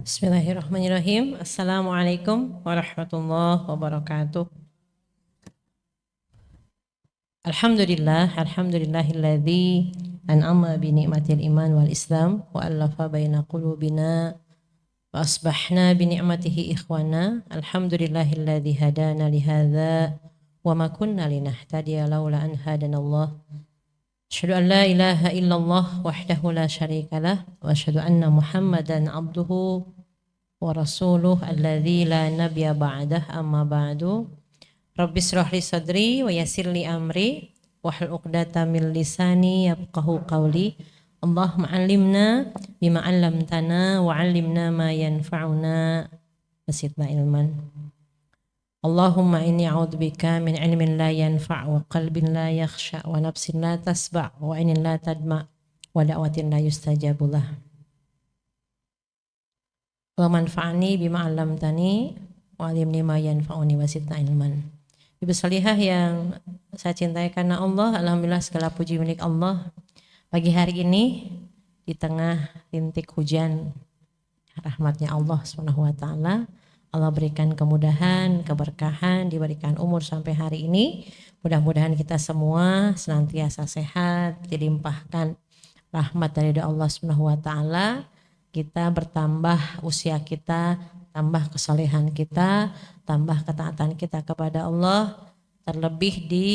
Bismillahirrahmanirrahim. Assalamualaikum warahmatullahi wabarakatuh. Alhamdulillahilladzi an'ama bi ni'matil iman wal islam wa allafa baina qulubina wa asbahna bi ni'matihi ikhwana. Alhamdulillahilladzi hadana li hadza wa ma kunna linahtadiya laula an hadanallah. Asyhadu an la ilaha illallah wahdahu la syarikalah wa asyhadu anna Muhammadan abduhu wa rasuluh alladzi la nabiyya ba'dah amma ba'du. Rabbi shrah li sadri wa yassir li amri wahlul 'uqdatam min lisani yafqahu qawli. Allahumma 'allimna bima 'allamtana wa 'allimna ma yanfa'una wa zidna ilman. Allahumma inni a'udzubika min ilmin la yanfa' wa qalbin la yakhsha wa nafsin la tasba' wa ainin la tadma' wa da'watin la yustajabu lah. Wa manfa'ni bima 'allamtani wa 'allimni ma yanfa'uni wa zidna ilman. Ibu salihah yang saya cintai karena Allah, alhamdulillah segala puji milik Allah. Pagi hari ini di tengah rintik hujan rahmatnya Allah Subhanahu wa taala, Allah berikan kemudahan, keberkahan, diberikan umur sampai hari ini. Mudah-mudahan kita semua senantiasa sehat, dilimpahkan rahmat dari Allah Subhanahu wa taala. Kita bertambah usia kita, tambah kesalehan kita, tambah ketaatan kita kepada Allah, terlebih di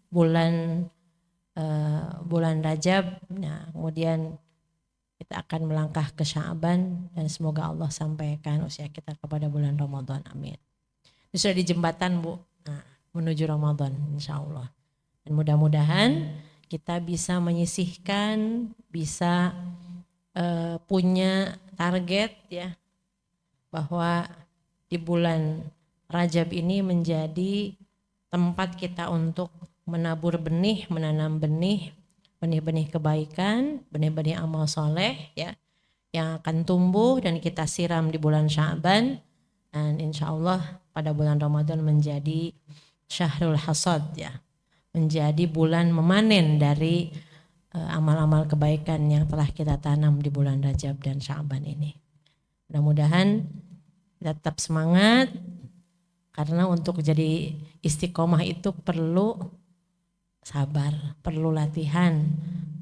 bulan Rajab. Nah, kemudian kita akan melangkah ke Sya'ban dan semoga Allah sampaikan usia kita kepada bulan Ramadan. Amin. Ini sudah di jembatan, Bu. Nah, menuju Ramadan insyaallah. Dan mudah-mudahan kita bisa menyisihkan, bisa punya target ya, bahwa di bulan Rajab ini menjadi tempat kita untuk menabur benih, menanam benih-benih kebaikan, benih-benih amal soleh ya, yang akan tumbuh dan kita siram di bulan Sya'ban, dan insya Allah pada bulan Ramadan menjadi syahrul hasad ya, menjadi bulan memanen dari amal-amal kebaikan yang telah kita tanam di bulan Rajab dan Sya'ban ini. Mudah-mudahan kita tetap semangat, karena untuk jadi istiqomah itu perlu sabar, perlu latihan,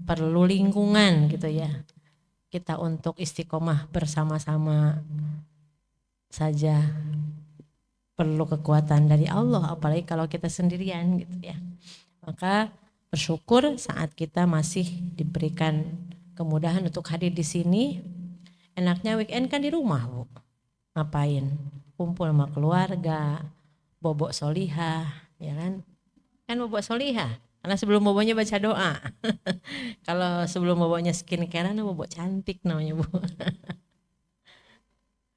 perlu lingkungan gitu ya. Kita untuk istiqomah bersama-sama saja perlu kekuatan dari Allah, apalagi kalau kita sendirian gitu ya. Maka bersyukur saat kita masih diberikan kemudahan untuk hadir di sini. Enaknya weekend kan di rumah, Bu. Ngapain? Kumpul sama keluarga, bobok solihah, ya kan? Kan bobok solihah. Karena sebelum boboknya baca doa. Kalau sebelum boboknya skincare-an, bobok cantik namanya, Bu.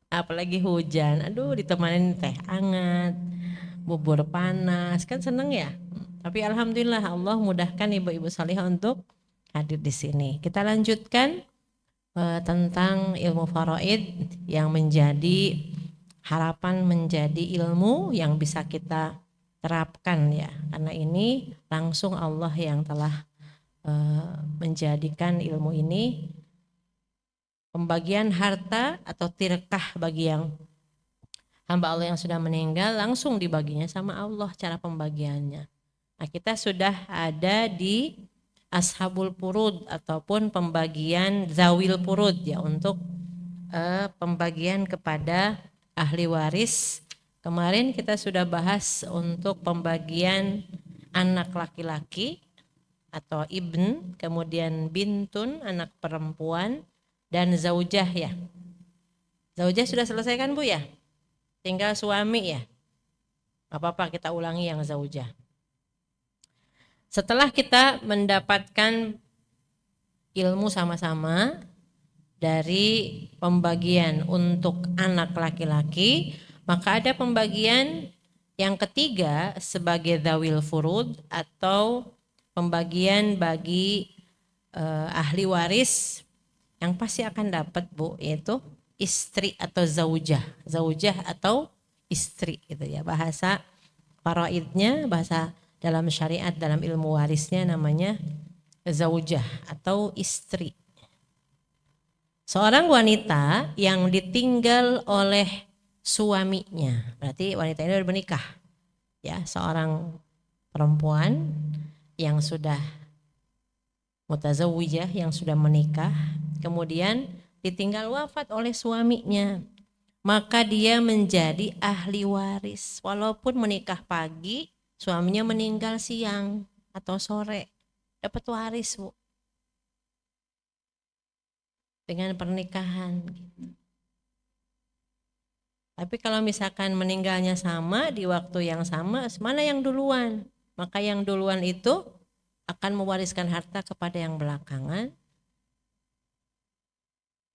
Apalagi hujan, aduh ditemanin teh hangat, bubur panas, kan seneng ya. Tapi alhamdulillah Allah mudahkan ibu-ibu salihah untuk hadir di sini. Kita lanjutkan tentang ilmu faraid yang menjadi harapan, menjadi ilmu yang bisa kita terapkan ya. Karena ini langsung Allah yang telah menjadikan ilmu ini pembagian harta atau tirkah bagi yang hamba Allah yang sudah meninggal, langsung dibaginya sama Allah cara pembagiannya. Nah, kita sudah ada di ashabul furud ataupun pembagian zawil furud ya, untuk pembagian kepada ahli waris. Kemarin kita sudah bahas untuk pembagian anak laki-laki atau ibn, kemudian bintun anak perempuan, dan zaujah ya. Zaujah sudah selesai kan, Bu ya? Tinggal suami ya. Gak apa-apa, kita ulangi yang zaujah. Setelah kita mendapatkan ilmu sama-sama dari pembagian untuk anak laki-laki, maka ada pembagian yang ketiga sebagai dzawil furud atau pembagian bagi ahli waris yang pasti akan dapat, Bu, yaitu istri atau zaujah. Zaujah atau istri gitu ya. Bahasa faraidnya, bahasa dalam syariat, dalam ilmu warisnya namanya zaujah atau istri. Seorang wanita yang ditinggal oleh suaminya, berarti wanita ini sudah menikah. Ya, seorang perempuan yang sudah mutazawwijah, yang sudah menikah, kemudian ditinggal wafat oleh suaminya, maka dia menjadi ahli waris. Walaupun menikah pagi, suaminya meninggal siang atau sore, dapat waris, Bu. Dengan pernikahan. Tapi kalau misalkan meninggalnya sama di waktu yang sama, mana yang duluan? Maka yang duluan itu akan mewariskan harta kepada yang belakangan,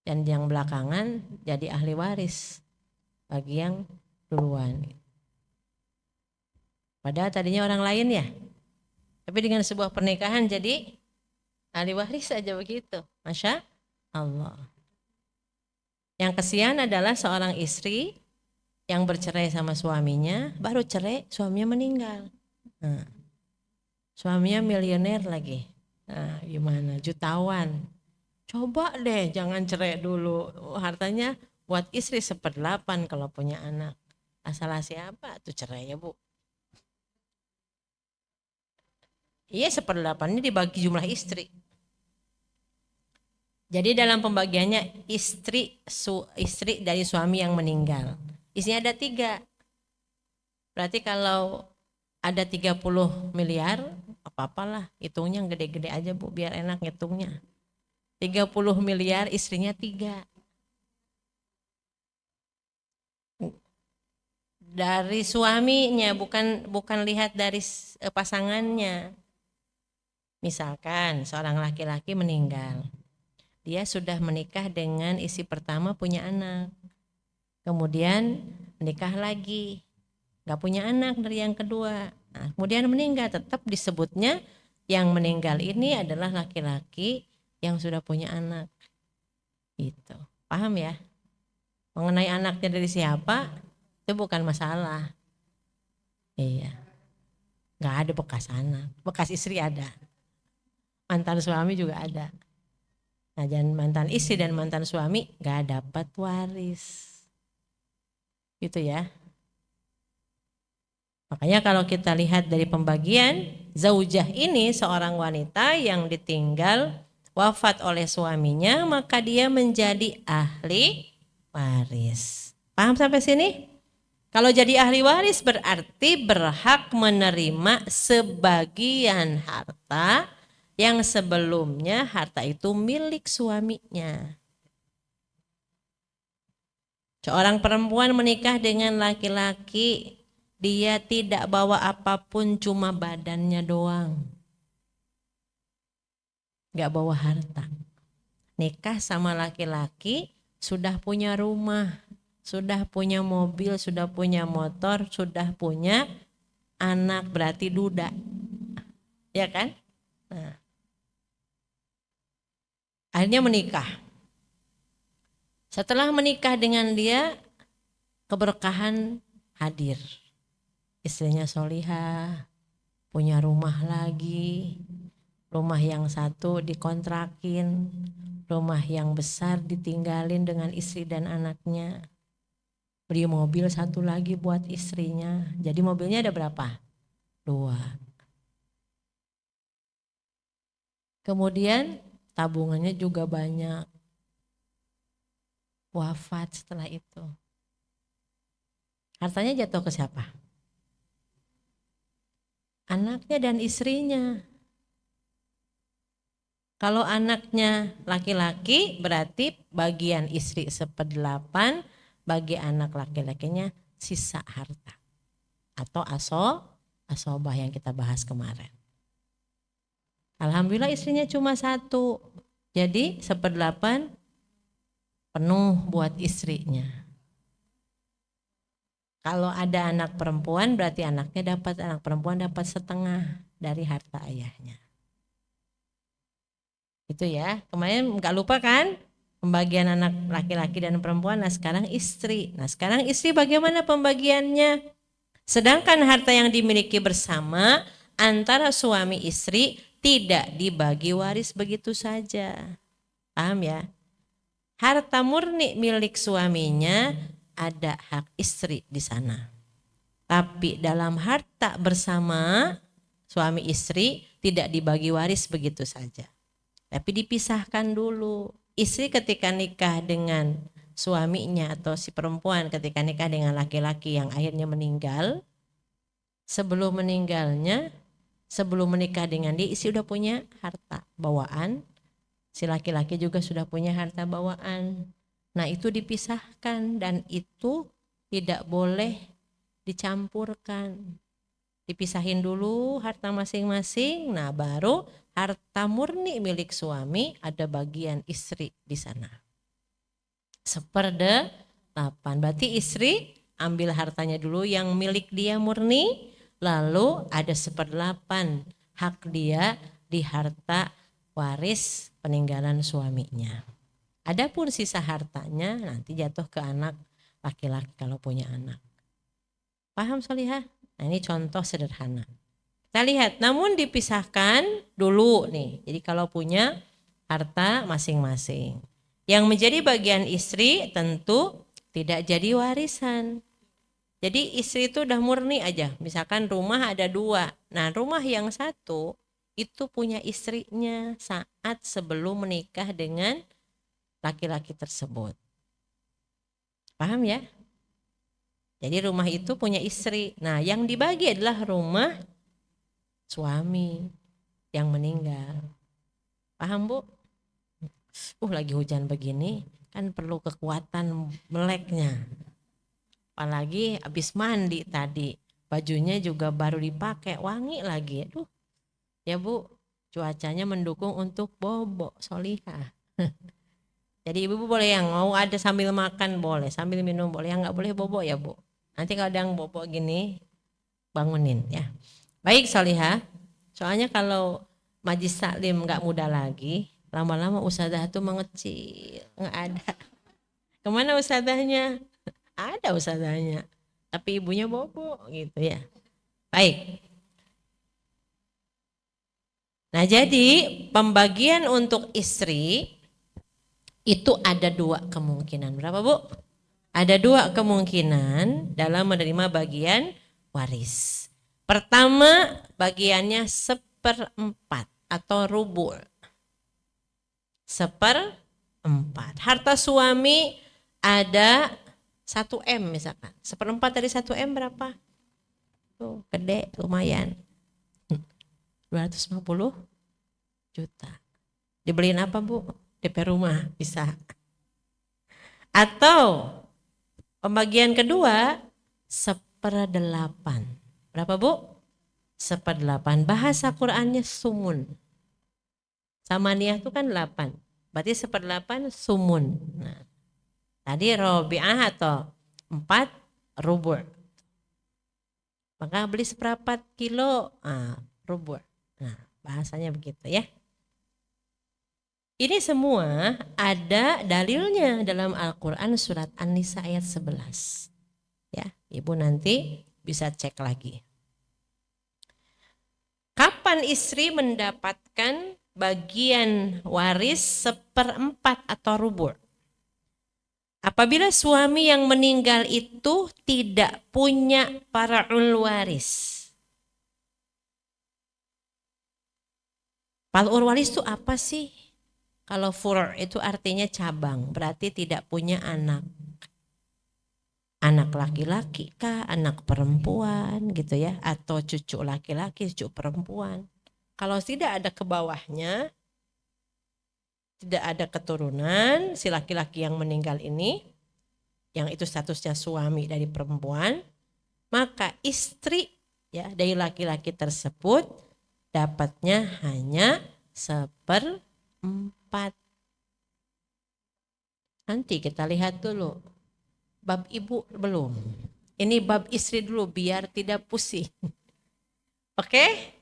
dan yang belakangan jadi ahli waris bagi yang duluan. Padahal tadinya orang lain ya, tapi dengan sebuah pernikahan jadi ahli waris saja begitu. Masya Allah. Yang kesian adalah seorang istri yang bercerai sama suaminya, baru cerai suaminya meninggal. Nah, suaminya miliuner lagi. Nah, gimana? Jutawan. Coba deh jangan cerai dulu. Hartanya buat istri 1/8 kalau punya anak. Asal siapa tuh cerai ya, Bu? Iya, 1/8-nya dibagi jumlah istri. Jadi dalam pembagiannya istri dari suami yang meninggal. Isinya ada 3. Berarti kalau ada 30 miliar, apa-apalah, hitungnya gede-gede aja, Bu, biar enak ngitungnya. 30 miliar, istrinya 3. Dari suaminya, bukan lihat dari pasangannya. Misalkan seorang laki-laki meninggal, dia sudah menikah dengan istri pertama, punya anak, kemudian menikah lagi, gak punya anak dari yang kedua, nah, kemudian meninggal, tetap disebutnya yang meninggal ini adalah laki-laki yang sudah punya anak. Gitu. Paham ya? Mengenai anaknya dari siapa itu bukan masalah. Iya. Gak ada bekas anak, bekas istri ada, mantan suami juga ada. Nah, dan mantan istri dan mantan suami gak dapat waris. Gitu ya. Makanya kalau kita lihat dari pembagian, zaujah ini seorang wanita yang ditinggal wafat oleh suaminya, maka dia menjadi ahli waris. Paham sampai sini? Kalau jadi ahli waris berarti berhak menerima sebagian harta yang sebelumnya harta itu milik suaminya. Seorang perempuan menikah dengan laki-laki, dia tidak bawa apapun, cuma badannya doang. Gak bawa harta. Nikah sama laki-laki, sudah punya rumah, sudah punya mobil, sudah punya motor, sudah punya anak, berarti duda. Ya kan? Nah. Akhirnya menikah. Setelah menikah dengan dia, keberkahan hadir. Istrinya solihah, punya rumah lagi, rumah yang satu dikontrakin, rumah yang besar ditinggalin dengan istri dan anaknya. Beli mobil satu lagi buat istrinya. Jadi mobilnya ada berapa? 2. Kemudian tabungannya juga banyak. Wafat setelah itu. Hartanya jatuh ke siapa? Anaknya dan istrinya. Kalau anaknya laki-laki berarti bagian istri 1/8, bagi anak laki-lakinya sisa harta. Atau asobah yang kita bahas kemarin. Alhamdulillah istrinya cuma 1, jadi 1/8 penuh buat istrinya. Kalau ada anak perempuan berarti anak perempuan dapat setengah dari harta ayahnya. Itu ya, kemarin nggak lupa kan pembagian anak laki-laki dan perempuan. Nah sekarang istri. Nah sekarang istri bagaimana pembagiannya? Sedangkan harta yang dimiliki bersama antara suami istri tidak dibagi waris begitu saja. Paham ya? harta murni milik suaminya, ada hak istri di sana. Tapi dalam harta bersama suami istri tidak dibagi waris begitu saja. Tapi dipisahkan dulu. Istri ketika nikah dengan suaminya atau si perempuan ketika nikah dengan laki-laki yang akhirnya meninggal, sebelum meninggalnya, sebelum menikah dengan dia, istri udah punya harta bawaan, si laki-laki juga sudah punya harta bawaan. Nah itu dipisahkan dan itu tidak boleh dicampurkan. Dipisahin dulu harta masing-masing, nah baru harta murni milik suami ada bagian istri di sana. 1/8. Berarti istri ambil hartanya dulu yang milik dia murni, lalu ada 1/8 hak dia di harta waris peninggalan suaminya. Adapun sisa hartanya nanti jatuh ke anak laki-laki kalau punya anak. Paham Solihah? Nah ini contoh sederhana. Kita lihat, namun dipisahkan dulu nih. Jadi kalau punya harta masing-masing. Yang menjadi bagian istri tentu tidak jadi warisan. Jadi istri itu udah murni aja. Misalkan rumah ada 2. Nah rumah yang 1 itu punya istrinya saat sebelum menikah dengan laki-laki tersebut. Paham ya? Jadi rumah itu punya istri. Nah yang dibagi adalah rumah suami yang meninggal. Paham Bu? Lagi hujan begini kan perlu kekuatan meleknya. Apalagi habis mandi tadi. Bajunya juga baru dipakai, wangi lagi. Aduh. Ya Bu, cuacanya mendukung untuk bobo Solihah. Jadi ibu boleh yang mau ada sambil makan boleh, sambil minum boleh, yang nggak boleh bobo ya Bu. Nanti kalau ada yang bobo gini bangunin ya. Baik Solihah, soalnya kalau majlis taklim nggak muda lagi, lama-lama ustadzah tuh mengecil, nggak ada. Kemana ustadzahnya? Ada ustadzahnya, tapi ibunya bobo gitu ya. Baik. Nah jadi pembagian untuk istri itu ada 2 kemungkinan. Berapa Bu? Ada 2 kemungkinan dalam menerima bagian waris. Pertama bagiannya 1/4 atau rubu'. 1/4. Harta suami ada 1M misalkan. 1/4 dari 1M berapa? Tuh gede lumayan. 250 juta. Dibeliin apa Bu? DP rumah bisa. Atau pembagian kedua 1/8. Berapa Bu? 1/8. Bahasa Qur'annya sumun. Samaniyah itu kan 8. Berarti 1/8 sumun. Nah, tadi robi'ah atau 4 rubu'. Maka beli 1/4 kilo rubu'. Nah, bahasanya begitu ya. Ini semua ada dalilnya dalam Al-Quran surat An-Nisa ayat 11. Ya, Ibu nanti bisa cek lagi. Kapan istri mendapatkan bagian waris 1/4 atau rubu'? Apabila suami yang meninggal itu tidak punya far'ul waris. Far'ul waris itu apa sih? Kalau fur' itu artinya cabang, berarti tidak punya anak. Anak laki-laki kah, anak perempuan gitu ya, atau cucu laki-laki, cucu perempuan. Kalau tidak ada ke bawahnya, tidak ada keturunan, si laki-laki yang meninggal ini, yang itu statusnya suami dari perempuan, maka istri ya dari laki-laki tersebut dapatnya hanya 1/4. Nanti kita lihat dulu. Bab ibu belum. Ini bab istri dulu biar tidak pusing. Oke?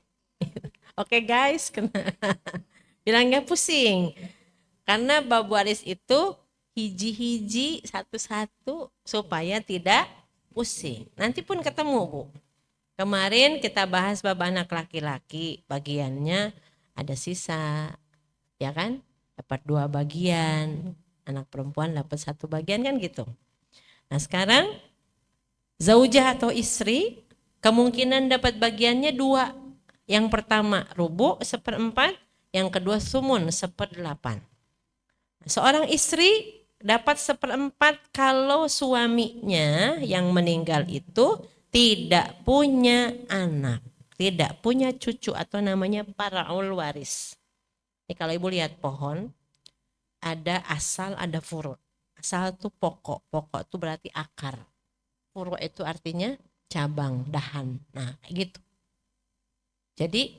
Oke guys. Bilang gak pusing. Karena bab waris itu hiji-hiji satu-satu supaya tidak pusing. Nanti pun ketemu Bu. Kemarin kita bahas bab anak laki-laki. Bagiannya ada sisa. Ya kan? Dapat 2 bagian. anak perempuan dapat 1/2 kan gitu. Nah sekarang zaujah atau istri kemungkinan dapat bagiannya 2. Yang pertama rubu 1/4, yang kedua sumun 1/8. Seorang istri dapat 1/4 kalau suaminya yang meninggal itu tidak punya anak, tidak punya cucu atau namanya paraul waris. Ini kalau ibu lihat pohon, ada asal, ada furu. Asal itu pokok, pokok itu berarti akar. Furu itu artinya cabang, dahan. Nah kayak gitu. Jadi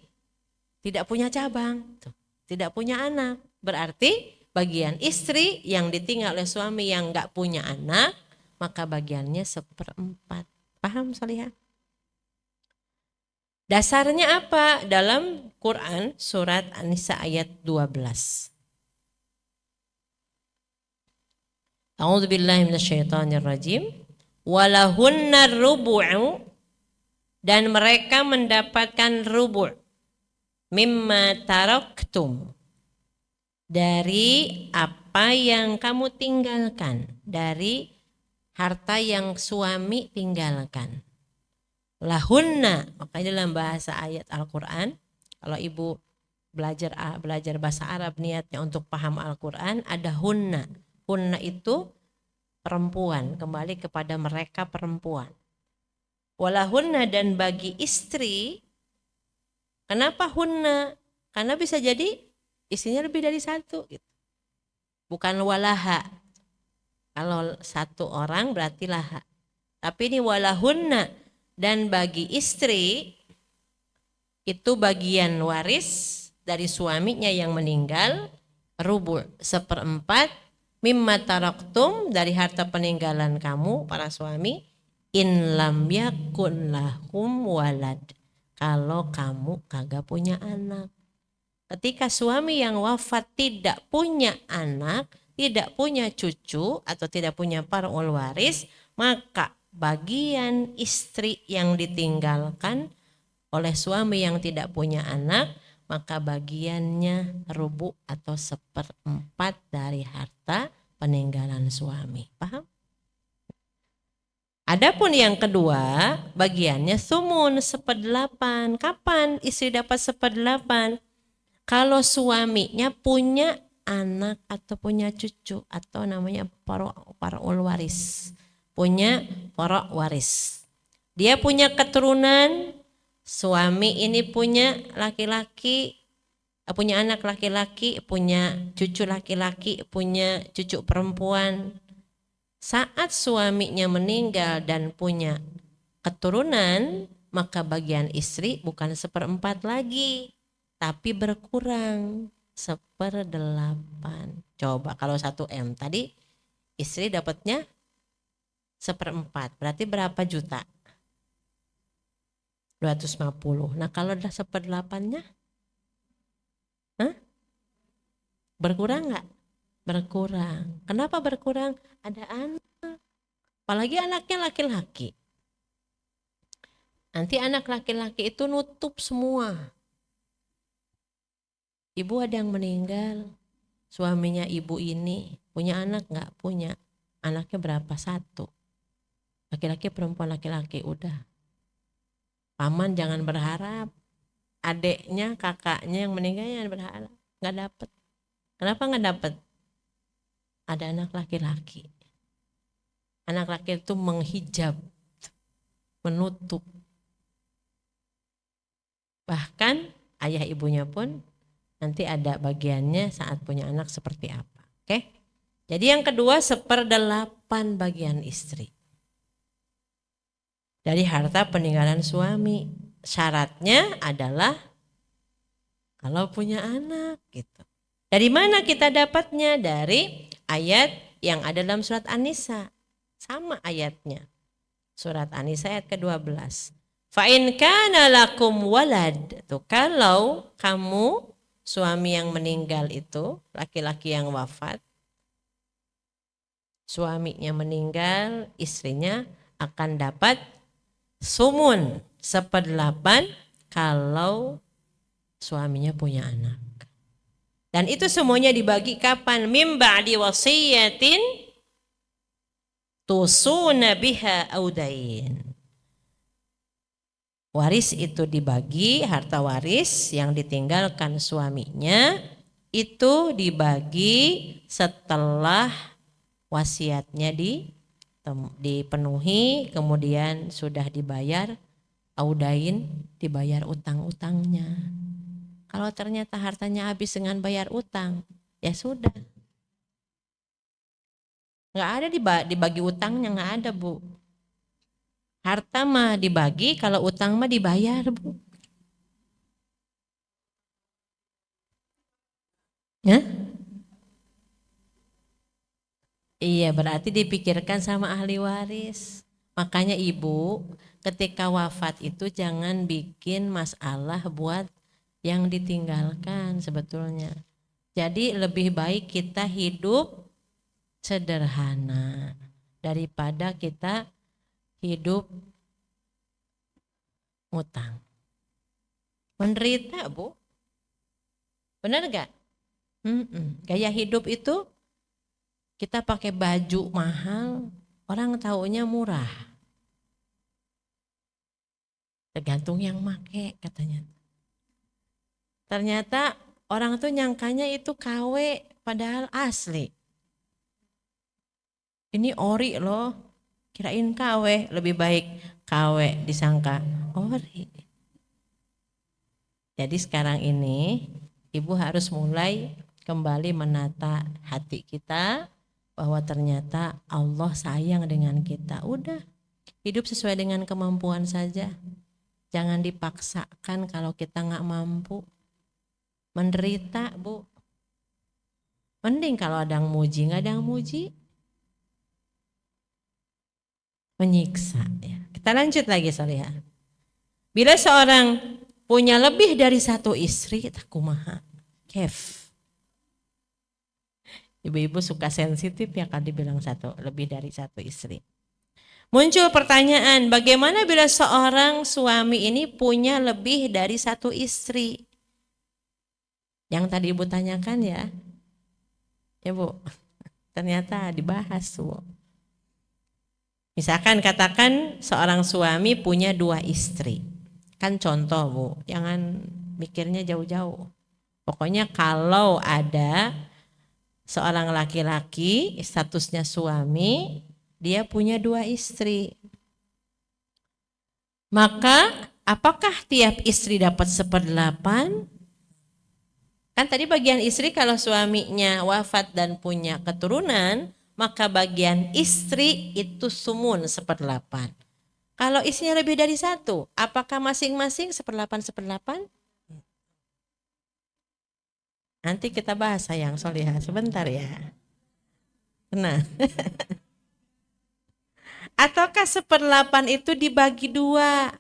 tidak punya cabang, tidak punya anak. Berarti bagian istri yang ditinggal oleh suami yang nggak punya anak, maka bagiannya 1/4. Paham Salihah? Dasarnya apa? Dalam Quran surat An-Nisa ayat 12. A'udzubillahi minasyaitonirrajim. Walahunna rubu'u, dan mereka mendapatkan rubu' mimma taraktum, dari apa yang kamu tinggalkan, dari harta yang suami tinggalkan. Lahunna, makanya dalam bahasa ayat Al-Quran, kalau ibu belajar bahasa Arab niatnya untuk paham Al-Quran, ada hunna. Hunna itu perempuan, kembali kepada mereka perempuan. Walahunna, dan bagi istri, kenapa hunna? Karena bisa jadi istrinya lebih dari 1 gitu. Bukan walaha. Kalau 1 orang berarti laha. Tapi ini walahunna, dan bagi istri itu bagian waris dari suaminya yang meninggal, rubu' 1/4 mimma taraktum, dari harta peninggalan kamu para suami, in lam yakun lahum walad, kalau kamu kagak punya anak. Ketika suami yang wafat tidak punya anak, tidak punya cucu atau tidak punya paraul waris, maka bagian istri yang ditinggalkan oleh suami yang tidak punya anak, maka bagiannya rubu atau 1/4 dari harta peninggalan suami. Paham? Adapun yang kedua, bagiannya sumun 1/8. Kapan istri dapat 1/8? Kalau suaminya punya anak atau punya cucu atau namanya paraul waris. Punya para waris. Dia punya keturunan, suami ini punya laki-laki, punya anak laki-laki, punya cucu laki-laki, punya cucu perempuan. Saat suaminya meninggal dan punya keturunan, maka bagian istri bukan 1/4 lagi, tapi berkurang 1/8. Coba kalau 1M tadi istri dapatnya 1/4, berarti berapa juta? 250. Nah kalau udah 1/8-nya, berkurang nggak? Berkurang. Kenapa berkurang? Ada anak. Apalagi anaknya laki-laki. Nanti anak laki-laki itu nutup semua. Ibu ada yang meninggal, suaminya ibu ini punya anak nggak? Punya. Anaknya berapa? 1. Laki-laki, perempuan, laki-laki, udah. Paman jangan berharap, adeknya, kakaknya yang meninggal jangan berharap, nggak dapet. Kenapa nggak dapet? Ada anak laki-laki. Anak laki itu menghijab, menutup. Bahkan ayah ibunya pun nanti ada bagiannya saat punya anak seperti apa. Oke? Jadi yang kedua 1/8 bagian istri dari harta peninggalan suami. Syaratnya adalah kalau punya anak gitu. Dari mana kita dapatnya? Dari ayat yang ada dalam surat An-Nisa. Sama ayatnya. Surat An-Nisa ayat ke-12. Fa in kana lakum walad. Tuh, kalau kamu suami yang meninggal itu, laki-laki yang wafat, suaminya meninggal, istrinya akan dapat sumun 1/8 kalau suaminya punya anak. Dan itu semuanya dibagi kapan? Mim ba'di wasiyatin tusuna biha audain. Waris itu dibagi, harta waris yang ditinggalkan suaminya itu dibagi setelah wasiatnya dipenuhi, kemudian sudah dibayar audain, dibayar utang-utangnya. Kalau ternyata hartanya habis dengan bayar utang, ya sudah. Nggak ada dibagi utangnya, nggak ada Bu. Harta mah dibagi, kalau utang mah dibayar Bu. Ya? Iya, berarti dipikirkan sama ahli waris. Makanya ibu ketika wafat itu jangan bikin masalah buat yang ditinggalkan sebetulnya. Jadi lebih baik kita hidup sederhana daripada kita hidup ngutang. Menderita Bu, benar gak? Gaya hidup itu kita pakai baju mahal, orang taunya murah. Tergantung yang make katanya. Ternyata orang tuh nyangkanya itu KW padahal asli. Ini ori loh, kirain KW, lebih baik KW disangka ori. Jadi sekarang ini ibu harus mulai kembali menata hati kita bahwa ternyata Allah sayang dengan kita. Udah, hidup sesuai dengan kemampuan saja. Jangan dipaksakan kalau kita nggak mampu. Menderita Bu. Mending kalau ada yang muji, nggak ada yang muji. Menyiksa ya. Kita lanjut lagi Solihah. Bila seorang punya lebih dari satu istri, tak kumaha. Kef. Ibu-ibu suka sensitif ya kalau dibilang lebih dari satu istri. Muncul pertanyaan, bagaimana bila seorang suami ini punya lebih dari satu istri? Yang tadi ibu tanyakan ya. Ya Bu, ternyata dibahas Bu. Misalkan katakan seorang suami punya 2 istri. Kan contoh Bu, jangan mikirnya jauh-jauh. Pokoknya kalau ada seorang laki-laki statusnya suami, dia punya 2 istri. Maka apakah tiap istri dapat 1/8? Kan tadi bagian istri kalau suaminya wafat dan punya keturunan, maka bagian istri itu sumun 1/8. Kalau istrinya lebih dari 1, apakah masing-masing 1/8? Nanti kita bahas sayang Solihah, sebentar ya. Nah, ataukah 1/8 itu dibagi 2?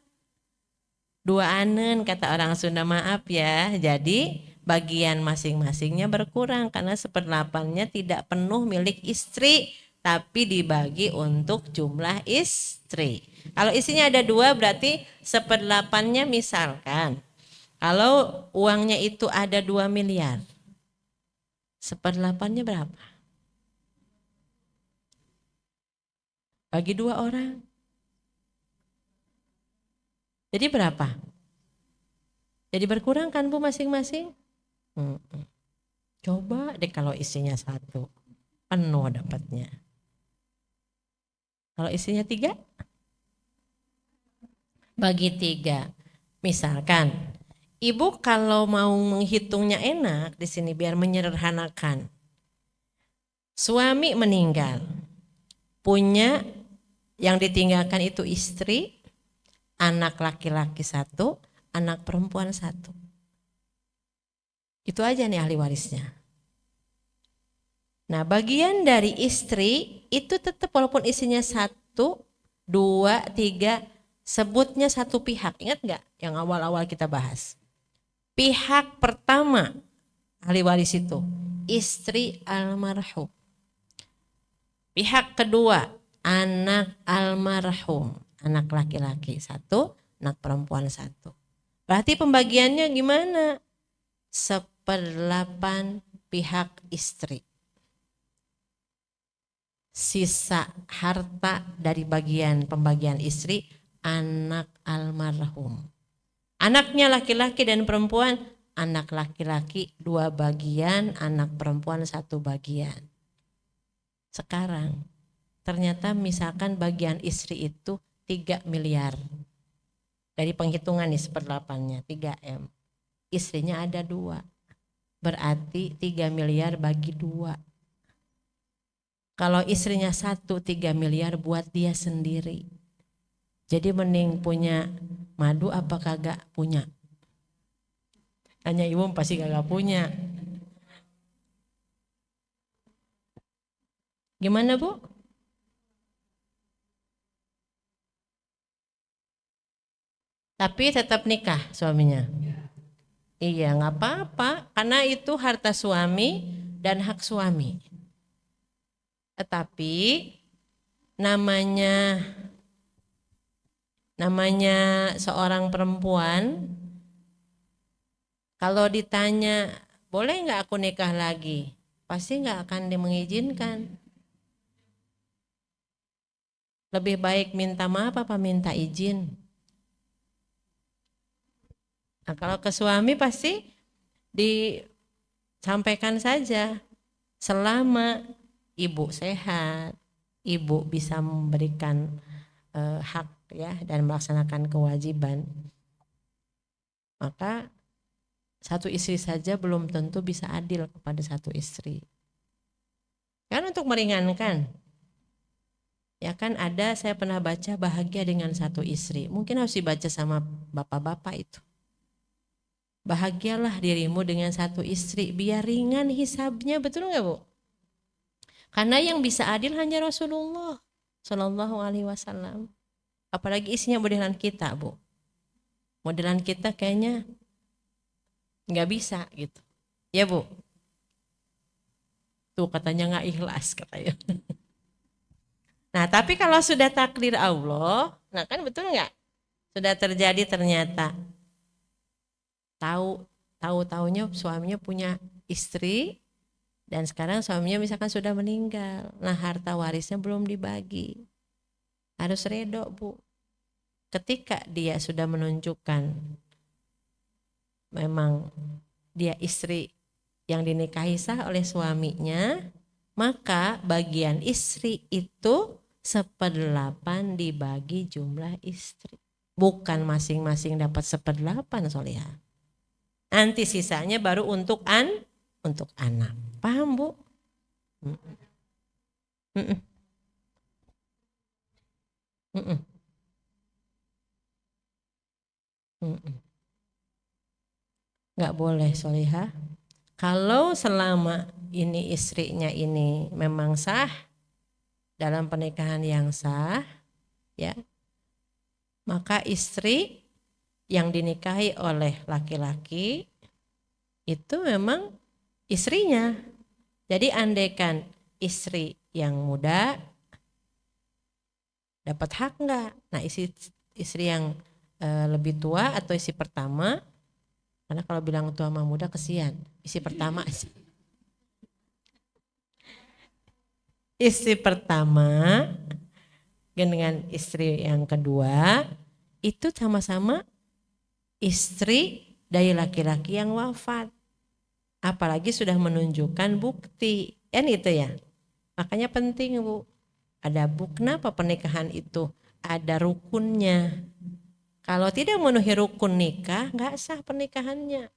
2 anen kata orang Sunda, maaf ya. Jadi bagian masing-masingnya berkurang karena 1/8-nya tidak penuh milik istri tapi dibagi untuk jumlah istri. Kalau istrinya ada 2 berarti 1/8-nya misalkan kalau uangnya itu ada 2 miliar, 1/8-nya berapa? Bagi 2 orang. Jadi berapa? Jadi berkurang kan Bu masing-masing? Coba deh kalau isinya 1, penuh dapatnya. Kalau isinya 3, bagi 3. Misalkan, ibu kalau mau menghitungnya enak di sini biar menyederhanakan. Suami meninggal, punya yang ditinggalkan itu istri, anak laki-laki 1, anak perempuan 1. Itu aja nih ahli warisnya. Nah bagian dari istri itu tetap walaupun isinya 1, 2, 3, sebutnya satu pihak. Ingat gak yang awal-awal kita bahas? Pihak pertama ahli waris itu istri almarhum. Pihak kedua anak almarhum. Anak laki-laki 1, anak perempuan 1. Berarti pembagiannya gimana? 1/8 pihak istri. Sisa harta dari pembagian istri anak almarhum. Anaknya laki-laki dan perempuan, anak laki-laki 2 bagian, anak perempuan 1 bagian. Sekarang ternyata misalkan bagian istri itu 3 miliar. Dari penghitungan nih 1/8-nya 3M. Istrinya ada 2. Berarti 3 miliar bagi 2. Kalau istrinya 1, 3 miliar buat dia sendiri. Jadi mending punya madu apa kagak punya? Tanya ibu pasti kagak punya. Gimana Bu? Tapi tetap nikah suaminya. Iya nggak apa-apa, karena itu harta suami dan hak suami. Tetapi namanya seorang perempuan, kalau ditanya boleh nggak aku nikah lagi, pasti nggak akan mengizinkan. Lebih baik minta maaf apa minta izin? Nah, kalau ke suami pasti disampaikan saja, selama ibu sehat, ibu bisa memberikan hak ya dan melaksanakan kewajiban, maka 1 istri saja belum tentu bisa adil kepada 1 istri. Kan untuk meringankan, ya kan ada saya pernah baca bahagia dengan 1 istri, mungkin harus dibaca sama bapak-bapak itu. Bahagialah dirimu dengan 1 istri biar ringan hisabnya, betul nggak Bu? Karena yang bisa adil hanya Rasulullah Shallallahu Alaihi Wasallam. Apalagi isinya modelan kita Bu. Modelan kita kayaknya nggak bisa gitu. Ya Bu. Tuh katanya nggak ikhlas katanya. Nah tapi kalau sudah takdir Allah, nah kan betul nggak? Sudah terjadi ternyata. Tahu-taunya suaminya punya istri dan sekarang suaminya misalkan sudah meninggal. Nah harta warisnya belum dibagi. Harus redo Bu. Ketika dia sudah menunjukkan memang dia istri yang dinikahi sah oleh suaminya, maka bagian istri itu 1/8 dibagi jumlah istri. Bukan masing-masing dapat 1/8 Solihah. Nanti sisanya baru untuk anak. Paham Bu? Mm-mm. Mm-mm. Mm-mm. Nggak boleh Solihah. Kalau selama ini istrinya ini memang sah dalam pernikahan yang sah, ya, maka istri yang dinikahi oleh laki-laki itu memang istrinya. Jadi andaikan istri yang muda dapat hak enggak? Nah istri yang lebih tua atau istri pertama, karena kalau bilang tua sama muda kesian, istri pertama aja. Istri pertama dengan istri yang kedua itu sama-sama istri dari laki-laki yang wafat. Apalagi sudah menunjukkan bukti, kan itu ya. Makanya penting Bu, ada bukti. Kenapa pernikahan itu ada rukunnya. Kalau tidak memenuhi rukun nikah, nggak sah pernikahannya.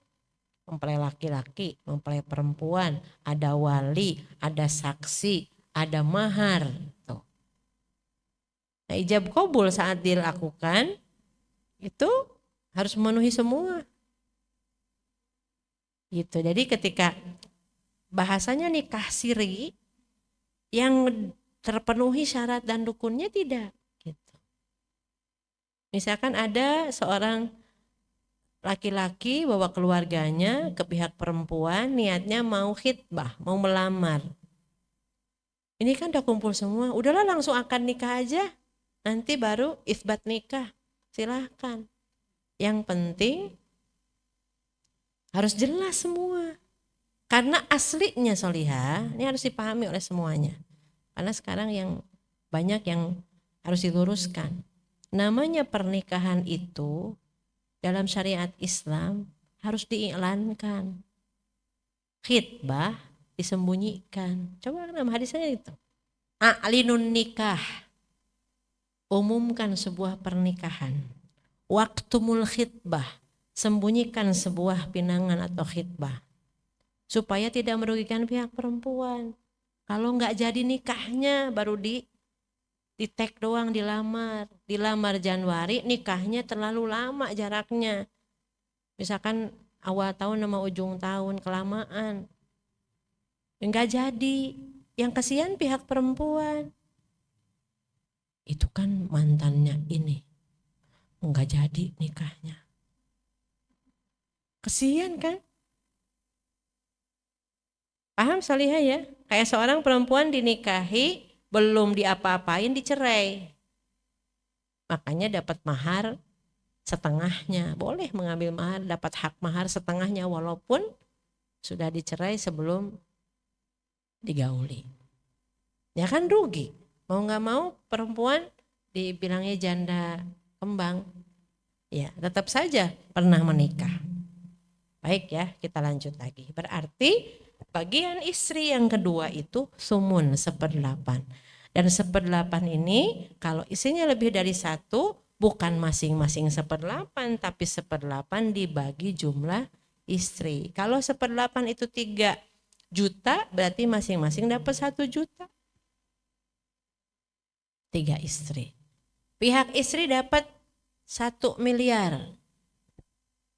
Mempelai laki-laki, mempelai perempuan, ada wali, ada saksi, ada mahar. Tuh. Nah, ijab qabul saat dilakukan itu harus memenuhi semua. Gitu. Jadi ketika bahasanya nikah siri yang terpenuhi syarat dan rukunnya tidak. Gitu. Misalkan ada seorang laki-laki bawa keluarganya ke pihak perempuan niatnya mau khitbah, mau melamar. Ini kan udah kumpul semua, udahlah langsung akan nikah aja, nanti baru isbat nikah, silahkan. Yang penting Harus jelas semua. Karena aslinya solihah, ini harus dipahami oleh semuanya. Karena sekarang yang banyak yang harus diluruskan. Namanya pernikahan itu dalam syariat Islam harus diiklankan. Khitbah disembunyikan. Coba nama hadisnya itu. A'linun nikah. Umumkan sebuah pernikahan. Waktumul khitbah. Sembunyikan sebuah pinangan atau khitbah. Supaya tidak merugikan pihak perempuan. Kalau nggak jadi nikahnya baru di tag doang dilamar. Dilamar Januari, nikahnya terlalu lama jaraknya. Misalkan awal tahun sama ujung tahun, kelamaan. Enggak jadi. Yang kasihan pihak perempuan. Itu kan mantannya ini. Enggak jadi nikahnya. Kasihan kan? Paham Solihah ya? Kayak seorang perempuan dinikahi, belum diapa-apain dicerai. Makanya dapat mahar setengahnya. Boleh mengambil mahar, dapat hak mahar setengahnya walaupun sudah dicerai sebelum digauli. Ya kan rugi. Mau gak mau perempuan dibilangnya janda kembang. Ya tetap saja pernah menikah. Baik ya, kita lanjut lagi. Berarti bagian istri yang kedua itu sumun 1/8. Dan 1/8 ini kalau isinya lebih dari satu, bukan masing-masing 1/8, tapi 1/8 dibagi jumlah istri. Kalau 1/8 itu 3 juta, berarti masing-masing dapat 1 juta. 3 istri. Pihak istri dapat 1 miliar.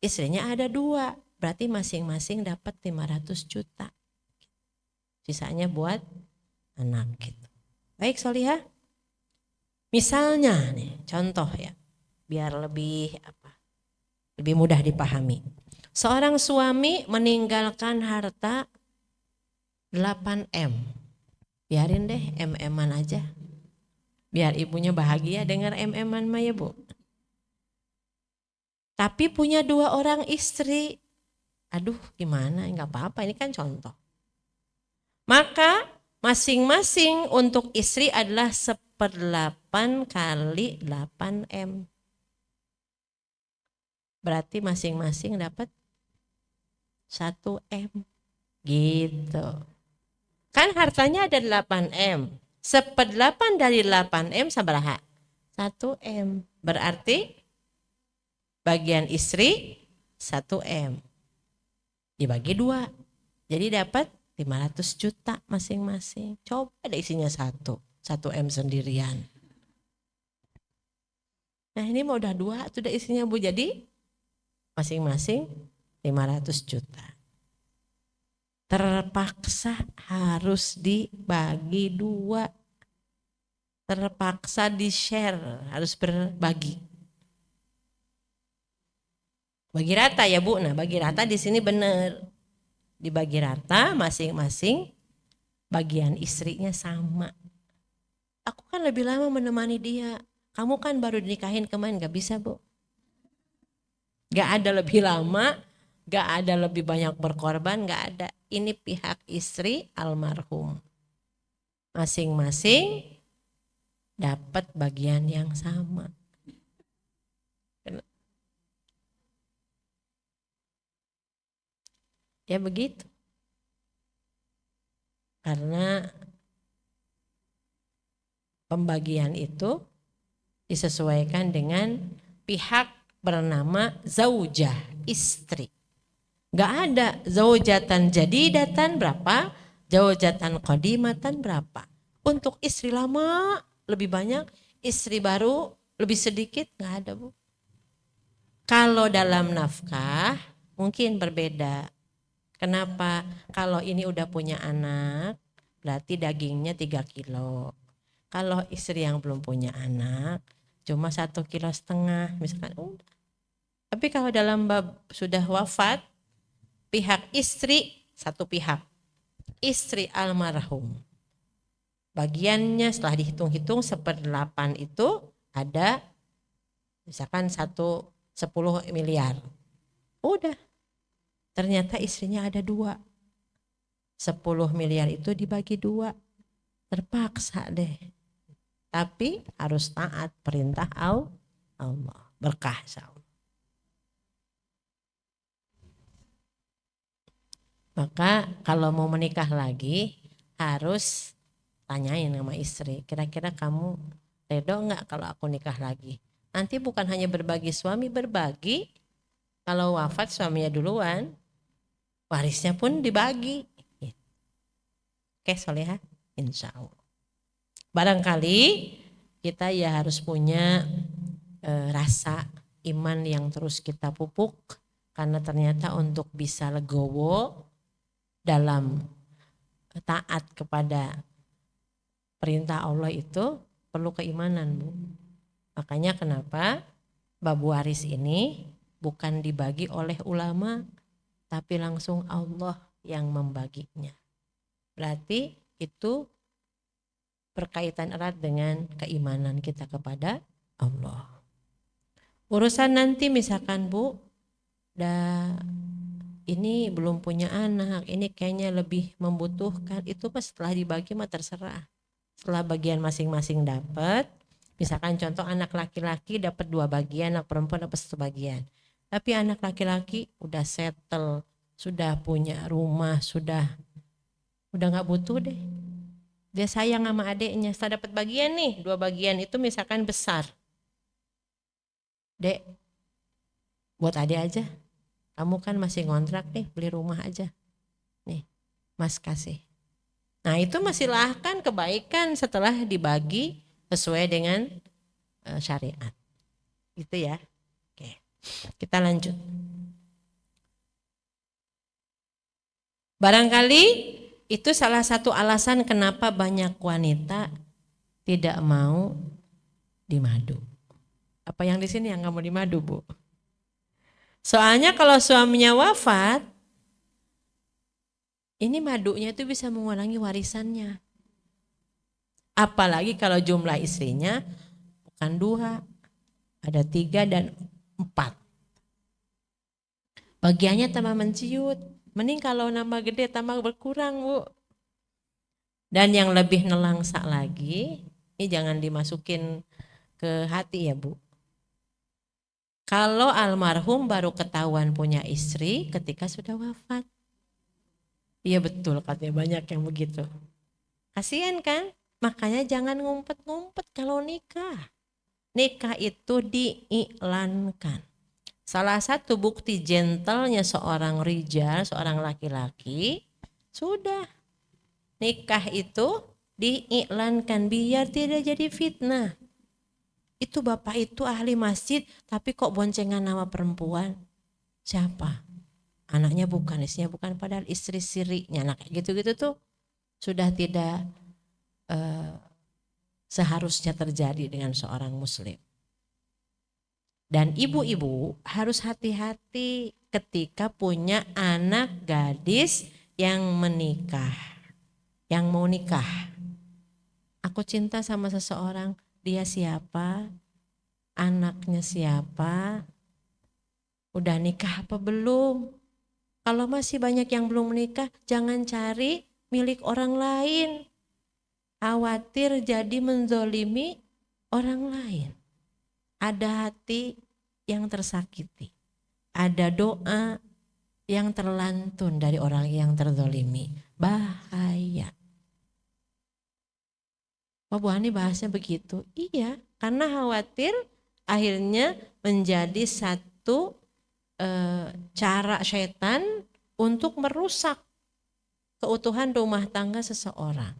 Istrinya ada 2, berarti masing-masing dapat 500 juta. Sisanya buat anak gitu. Baik Solihah. Misalnya nih, contoh ya, biar lebih mudah dipahami. Seorang suami meninggalkan harta 8M. Biarin deh MM-an aja. Biar ibunya bahagia dengar MM-an mah ya Bu. Tapi punya 2 orang istri. Aduh gimana, enggak apa-apa, ini kan contoh. Maka masing-masing untuk istri adalah 1/8 kali 8M. Berarti masing-masing dapat 1M. Gitu. Kan hartanya ada 8M. 1/8 dari 8M sabaraha? 1M. Berarti bagian istri 1M. Dibagi 2. Jadi dapat 500 juta masing-masing. Coba ada isinya 1M sendirian. Nah ini mau udah 2 tuh udah isinya Bu. Jadi masing-masing 500 juta. Terpaksa harus dibagi 2. Terpaksa di-share, harus berbagi. Bagi rata ya Bu. Nah bagi rata di sini benar. Dibagi rata masing-masing bagian istrinya sama. Aku kan lebih lama menemani dia. Kamu kan baru dinikahin kemarin, gak bisa Bu. Gak ada lebih lama, gak ada lebih banyak berkorban, gak ada. Ini pihak istri almarhum. Masing-masing dapat bagian yang sama. Ya begitu. Karena pembagian itu disesuaikan dengan pihak bernama zaujah, istri. Gak ada zaujatan jadidatan berapa, zaujatan qadimatan berapa. Untuk istri lama lebih banyak, istri baru lebih sedikit, gak ada Bu. Kalau dalam nafkah mungkin berbeda. Kenapa? Kalau ini udah punya anak, berarti dagingnya 3 kilo. Kalau istri yang belum punya anak, cuma 1,5 kilo, misalkan udah. Tapi kalau dalam bab sudah wafat, pihak istri satu pihak, istri almarhum. Bagiannya setelah dihitung-hitung 1/8 itu ada misalkan 10 miliar. Udah. Ternyata istrinya ada 2. 10 miliar itu dibagi 2. Terpaksa deh. Tapi harus taat perintah Allah. Berkah insyaallah. Maka kalau mau menikah lagi harus tanyain sama istri, kira-kira kamu redo enggak kalau aku nikah lagi? Nanti bukan hanya berbagi suami, berbagi. Kalau wafat suaminya duluan, warisnya pun dibagi. Oke, soleha, insya Allah. Barangkali kita ya harus punya rasa iman yang terus kita pupuk, karena ternyata untuk bisa legowo dalam taat kepada perintah Allah itu perlu keimanan, Bu. Makanya kenapa bab waris ini bukan dibagi oleh ulama, tapi langsung Allah yang membaginya. Berarti itu berkaitan erat dengan keimanan kita kepada Allah. Urusan nanti misalkan Bu, ini belum punya anak, ini kayaknya lebih membutuhkan, itu pas setelah dibagi mah terserah. Setelah bagian masing-masing dapat, misalkan contoh anak laki-laki dapat 2 bagian, anak perempuan dapat 1 bagian. Tapi anak laki-laki udah settle, sudah punya rumah, sudah nggak butuh deh. Dia sayang sama adeknya, setelah dapat bagian nih, 2 bagian itu misalkan besar. Dek, buat adek aja. Kamu kan masih ngontrak nih, beli rumah aja. Nih, Mas kasih. Nah itu masih kan kebaikan setelah dibagi sesuai dengan syariat. Gitu ya. Oke, kita lanjut. Barangkali itu salah satu alasan kenapa banyak wanita tidak mau dimadu. Apa yang di sini yang nggak mau dimadu, Bu? Soalnya kalau suaminya wafat, ini madunya itu bisa mengurangi warisannya. Apalagi kalau jumlah istrinya bukan 2, ada 3 dan 4. Bagiannya tambah menciut. Mending kalau nambah gede tambah berkurang, Bu. Dan yang lebih nelangsa lagi, ini jangan dimasukin ke hati ya, Bu. Kalau almarhum baru ketahuan punya istri ketika sudah wafat. Iya betul, katanya banyak yang begitu. Kasian kan? Makanya jangan ngumpet-ngumpet kalau nikah. Nikah itu diiklankan. Salah satu bukti gentlenya seorang rijal, seorang laki-laki, sudah nikah itu diiklankan biar tidak jadi fitnah. Itu bapak itu ahli masjid tapi kok boncengan nama perempuan. Siapa? Anaknya bukan, istrinya bukan, padahal istri sirinya. Nah kayak gitu-gitu tuh sudah tidak seharusnya terjadi dengan seorang muslim. Dan ibu-ibu harus hati-hati ketika punya anak gadis yang menikah, yang mau nikah. Aku cinta sama seseorang, dia siapa? Anaknya siapa? Udah nikah apa belum? Kalau masih banyak yang belum menikah, jangan cari milik orang lain. Khawatir jadi menzolimi orang lain. Ada hati yang tersakiti. Ada doa yang terlantun dari orang yang terzolimi. Bahaya. Pak Bu Hani bahasnya begitu. Iya, karena khawatir akhirnya menjadi satu cara syaitan untuk merusak keutuhan rumah tangga seseorang.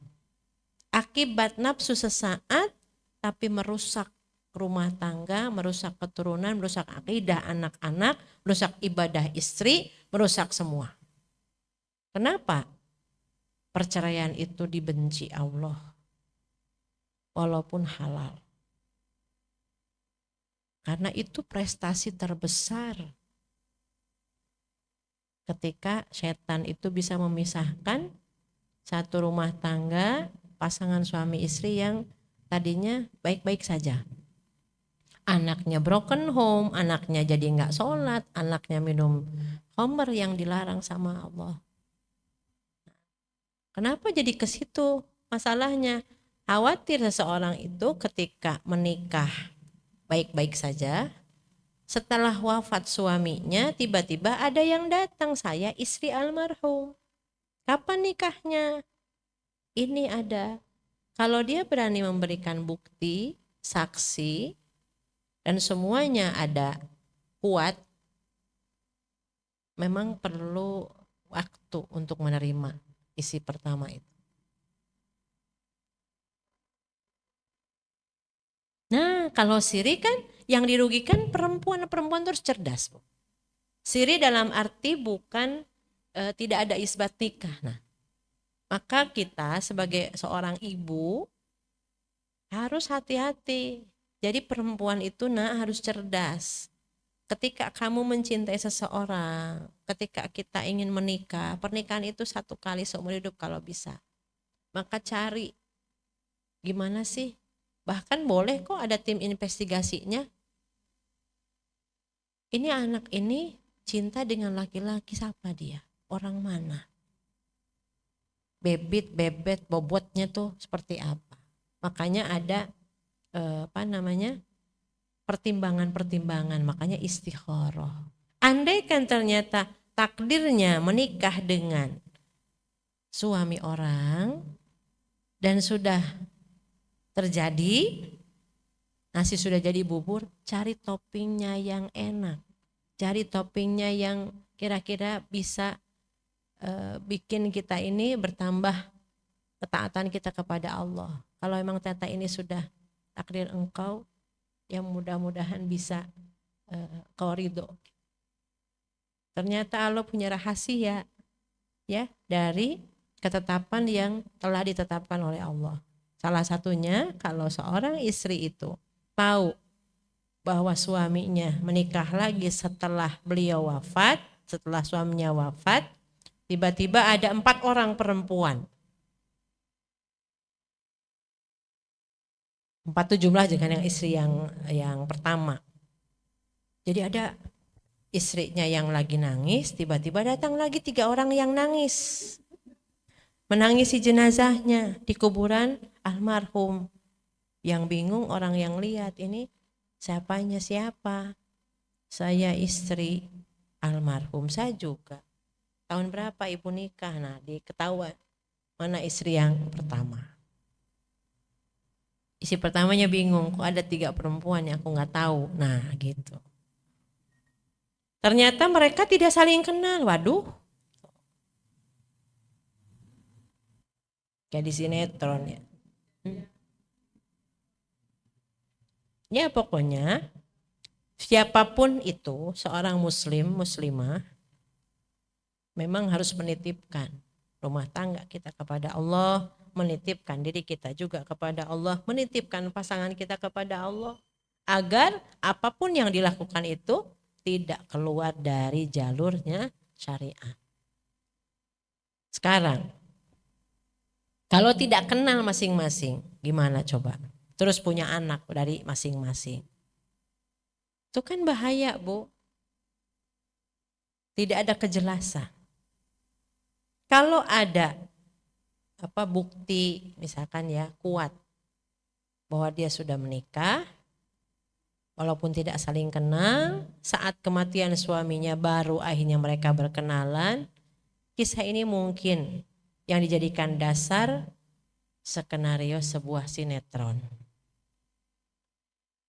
Akibat nafsu sesaat tapi merusak rumah tangga, merusak keturunan, merusak akidah anak-anak, merusak ibadah istri, merusak semua. Kenapa? Perceraian itu dibenci Allah walaupun halal. Karena itu prestasi terbesar ketika setan itu bisa memisahkan satu rumah tangga, pasangan suami istri yang tadinya baik-baik saja. Anaknya broken home, anaknya jadi nggak sholat, anaknya minum khamr yang dilarang sama Allah. Kenapa jadi ke situ masalahnya? Khawatir seseorang itu ketika menikah baik-baik saja, setelah wafat suaminya tiba-tiba ada yang datang, saya istri almarhum. Kapan nikahnya? Ini ada. Kalau dia berani memberikan bukti, saksi, dan semuanya ada kuat, memang perlu waktu untuk menerima isi pertama itu. Nah, kalau siri kan yang dirugikan perempuan terus cerdas, Bu. Siri dalam arti bukan tidak ada isbat nikah. Nah, maka kita sebagai seorang ibu harus hati-hati. Jadi perempuan itu harus cerdas. Ketika kamu mencintai seseorang, ketika kita ingin menikah, pernikahan itu satu kali seumur hidup kalau bisa. Maka cari gimana sih? Bahkan boleh kok ada tim investigasinya. Ini anak ini cinta dengan laki-laki, siapa dia? Orang mana? Bebet, bobotnya tuh seperti apa? Makanya ada pertimbangan-pertimbangan, makanya istikharah. Andaikan ternyata takdirnya menikah dengan suami orang dan sudah terjadi, nasi sudah jadi bubur, cari toppingnya yang enak. Cari toppingnya yang kira-kira bisa bikin kita ini bertambah ketaatan kita kepada Allah. Kalau memang ternyata ini sudah takdir engkau, yang mudah-mudahan bisa kau ridho. Ternyata Allah punya rahasia ya dari ketetapan yang telah ditetapkan oleh Allah. Salah satunya kalau seorang istri itu tahu bahwa suaminya menikah lagi setelah beliau wafat, setelah suaminya wafat, tiba-tiba ada 4 orang perempuan. 4 itu jumlah dengan yang istri yang pertama. Jadi ada istrinya yang lagi nangis, tiba-tiba datang lagi 3 orang yang nangis. Menangisi jenazahnya di kuburan almarhum. Yang bingung orang yang lihat, ini siapa? Saya istri almarhum, saya juga. Tahun berapa ibu nikah? Nah, diketahui mana istri yang pertama. Istri pertamanya bingung, kok ada 3 perempuan yang aku nggak tahu. Nah, gitu. Ternyata mereka tidak saling kenal. Waduh. Kayak di sinetron ya. Ya pokoknya siapapun itu seorang muslimah memang harus menitipkan rumah tangga kita kepada Allah, menitipkan diri kita juga kepada Allah, menitipkan pasangan kita kepada Allah, agar apapun yang dilakukan itu tidak keluar dari jalurnya syariat. Sekarang kalau tidak kenal masing-masing, gimana coba? Terus punya anak dari masing-masing. Itu kan bahaya, Bu. Tidak ada kejelasan. Kalau ada bukti misalkan ya kuat bahwa dia sudah menikah, walaupun tidak saling kenal, saat kematian suaminya baru akhirnya mereka berkenalan, kisah ini mungkin yang dijadikan dasar skenario sebuah sinetron.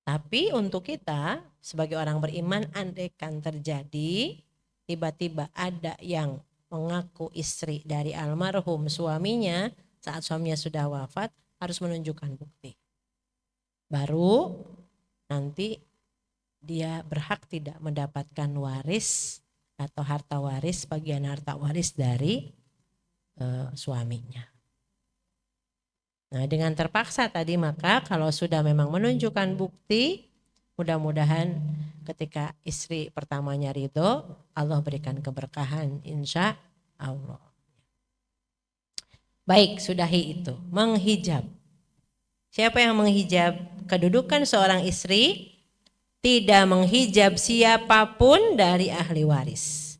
Tapi untuk kita sebagai orang beriman, andaikan terjadi tiba-tiba ada yang mengaku istri dari almarhum suaminya saat suaminya sudah wafat, harus menunjukkan bukti. Baru nanti dia berhak tidak mendapatkan waris atau harta waris, bagian harta waris dari suaminya. Nah, dengan terpaksa tadi, maka kalau sudah memang menunjukkan bukti, mudah-mudahan ketika istri pertamanya ridho, Allah berikan keberkahan insya Allah. Baik, sudahi itu. Menghijab. Siapa yang menghijab? Kedudukan seorang istri tidak menghijab siapapun dari ahli waris.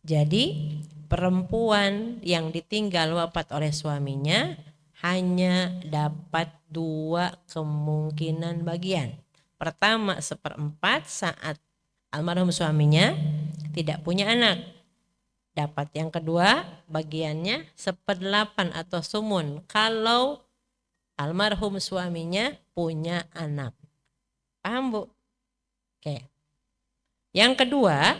Jadi perempuan yang ditinggal wafat oleh suaminya hanya dapat 2 kemungkinan bagian. Pertama 1/4 saat almarhum suaminya tidak punya anak. Dapat yang kedua bagiannya 1/8 atau sumun kalau almarhum suaminya punya anak. Paham Bu? Oke. Yang kedua,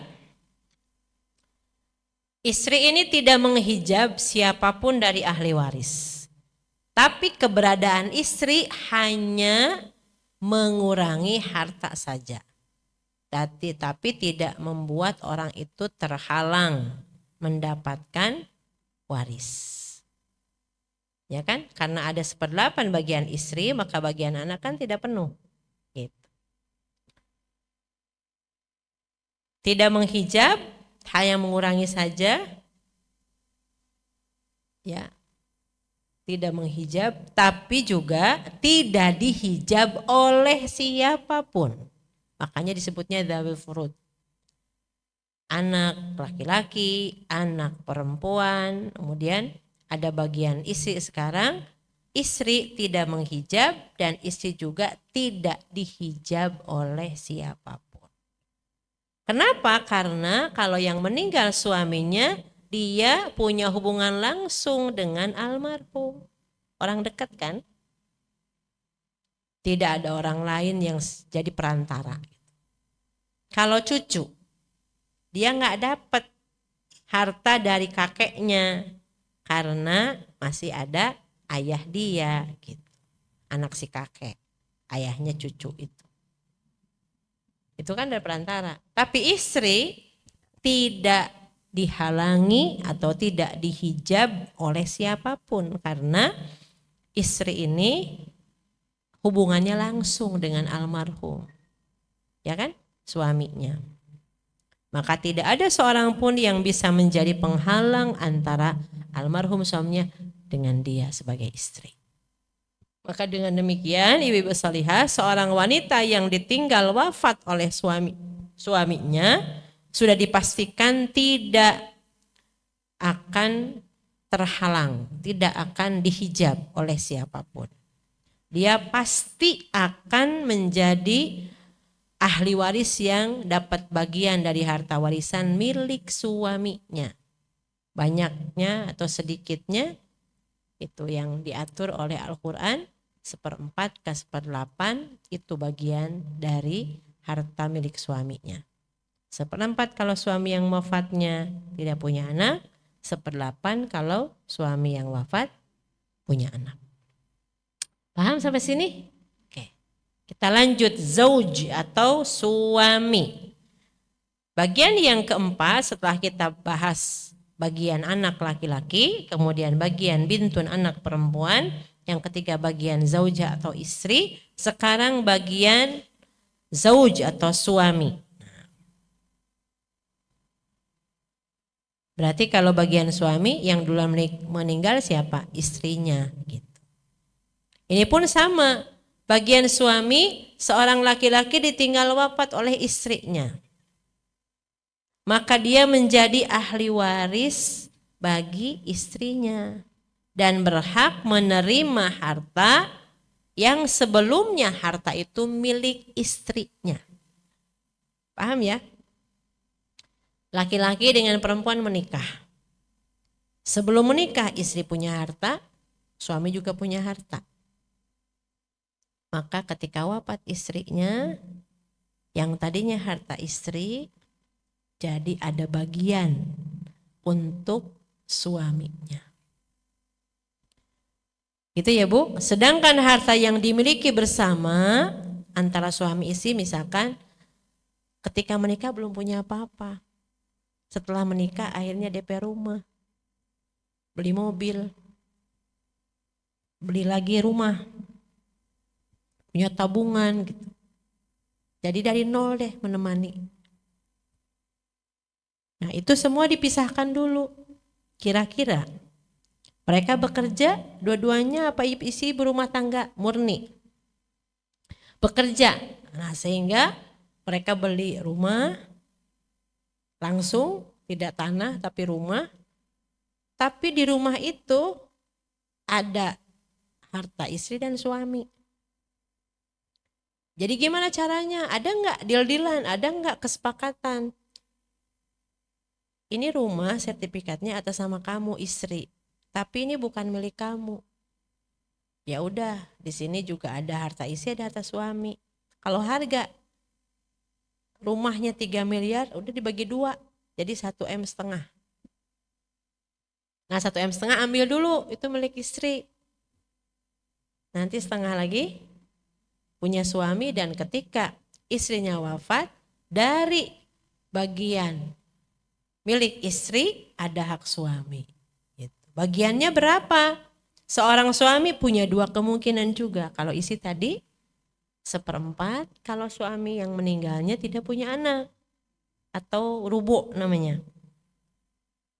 istri ini tidak menghijab siapapun dari ahli waris. Tapi keberadaan istri hanya mengurangi harta saja. Tapi tidak membuat orang itu terhalang mendapatkan waris. Ya kan? Karena ada 1/8 bagian istri, maka bagian anak kan tidak penuh. Gitu. Tidak menghijab, hanya mengurangi saja. Ya. Tidak menghijab, tapi juga tidak dihijab oleh siapapun. Makanya disebutnya dzawil furud. Anak laki-laki, anak perempuan, kemudian ada bagian istri sekarang. Istri tidak menghijab dan istri juga tidak dihijab oleh siapapun. Kenapa? Karena kalau yang meninggal suaminya, dia punya hubungan langsung dengan almarhum. Orang dekat kan? Tidak ada orang lain yang jadi perantara. Kalau cucu, dia nggak dapat harta dari kakeknya karena masih ada ayah dia, gitu. Anak si kakek, ayahnya cucu itu. Itu kan dari perantara. Tapi istri tidak dihalangi atau tidak dihijab oleh siapapun karena istri ini hubungannya langsung dengan almarhum, ya kan, suaminya. Maka tidak ada seorang pun yang bisa menjadi penghalang antara almarhum suaminya dengan dia sebagai istri. Maka dengan demikian ibu-ibu salihah, seorang wanita yang ditinggal wafat oleh suaminya sudah dipastikan tidak akan terhalang, tidak akan dihijab oleh siapapun. Dia pasti akan menjadi ahli waris yang dapat bagian dari harta warisan milik suaminya. Banyaknya atau sedikitnya itu yang diatur oleh Al-Quran, 1/4 ke 1/8 itu bagian dari harta milik suaminya. 1/4 kalau suami yang wafatnya tidak punya anak, 1/8 kalau suami yang wafat punya anak. Paham sampai sini? Oke. Kita lanjut, zauj atau suami. Bagian yang keempat setelah kita bahas bagian anak laki-laki, kemudian bagian bintun anak perempuan, yang ketiga bagian zauja atau istri, sekarang bagian zauj atau suami. Berarti kalau bagian suami yang duluan meninggal siapa? Istrinya gitu. Ini pun sama. Bagian suami, seorang laki-laki ditinggal wafat oleh istrinya. Maka dia menjadi ahli waris bagi istrinya dan berhak menerima harta yang sebelumnya harta itu milik istrinya. Paham ya? Laki-laki dengan perempuan menikah. Sebelum menikah istri punya harta, suami juga punya harta. Maka ketika wafat istrinya, yang tadinya harta istri, jadi ada bagian untuk suaminya. Gitu ya Bu. Sedangkan harta yang dimiliki bersama antara suami istri, misalkan ketika menikah belum punya apa-apa. Setelah menikah akhirnya DP rumah, beli mobil, beli lagi rumah, punya tabungan gitu. Jadi dari nol deh menemani. Nah itu semua dipisahkan dulu. Kira-kira mereka bekerja dua-duanya apa isi berumah tangga murni? Bekerja. Nah sehingga Mereka beli rumah langsung, tidak tanah tapi rumah. Tapi di rumah itu ada harta istri dan suami. Jadi gimana caranya? Ada nggak deal-dealan? Ada nggak kesepakatan? Ini rumah sertifikatnya atas nama kamu istri, tapi ini bukan milik kamu. Ya udah, di sini juga ada harta istri, ada harta suami. Kalau harga rumahnya 3 miliar, udah dibagi 2, jadi 1,5 M. Nah 1,5 M ambil dulu, itu milik istri. Nanti setengah lagi punya suami, dan ketika istrinya wafat, dari bagian milik istri ada hak suami. Bagiannya berapa? Seorang suami punya 2 kemungkinan juga. Kalau istri tadi 1/4, kalau suami yang meninggalnya tidak punya anak. Atau rubu namanya.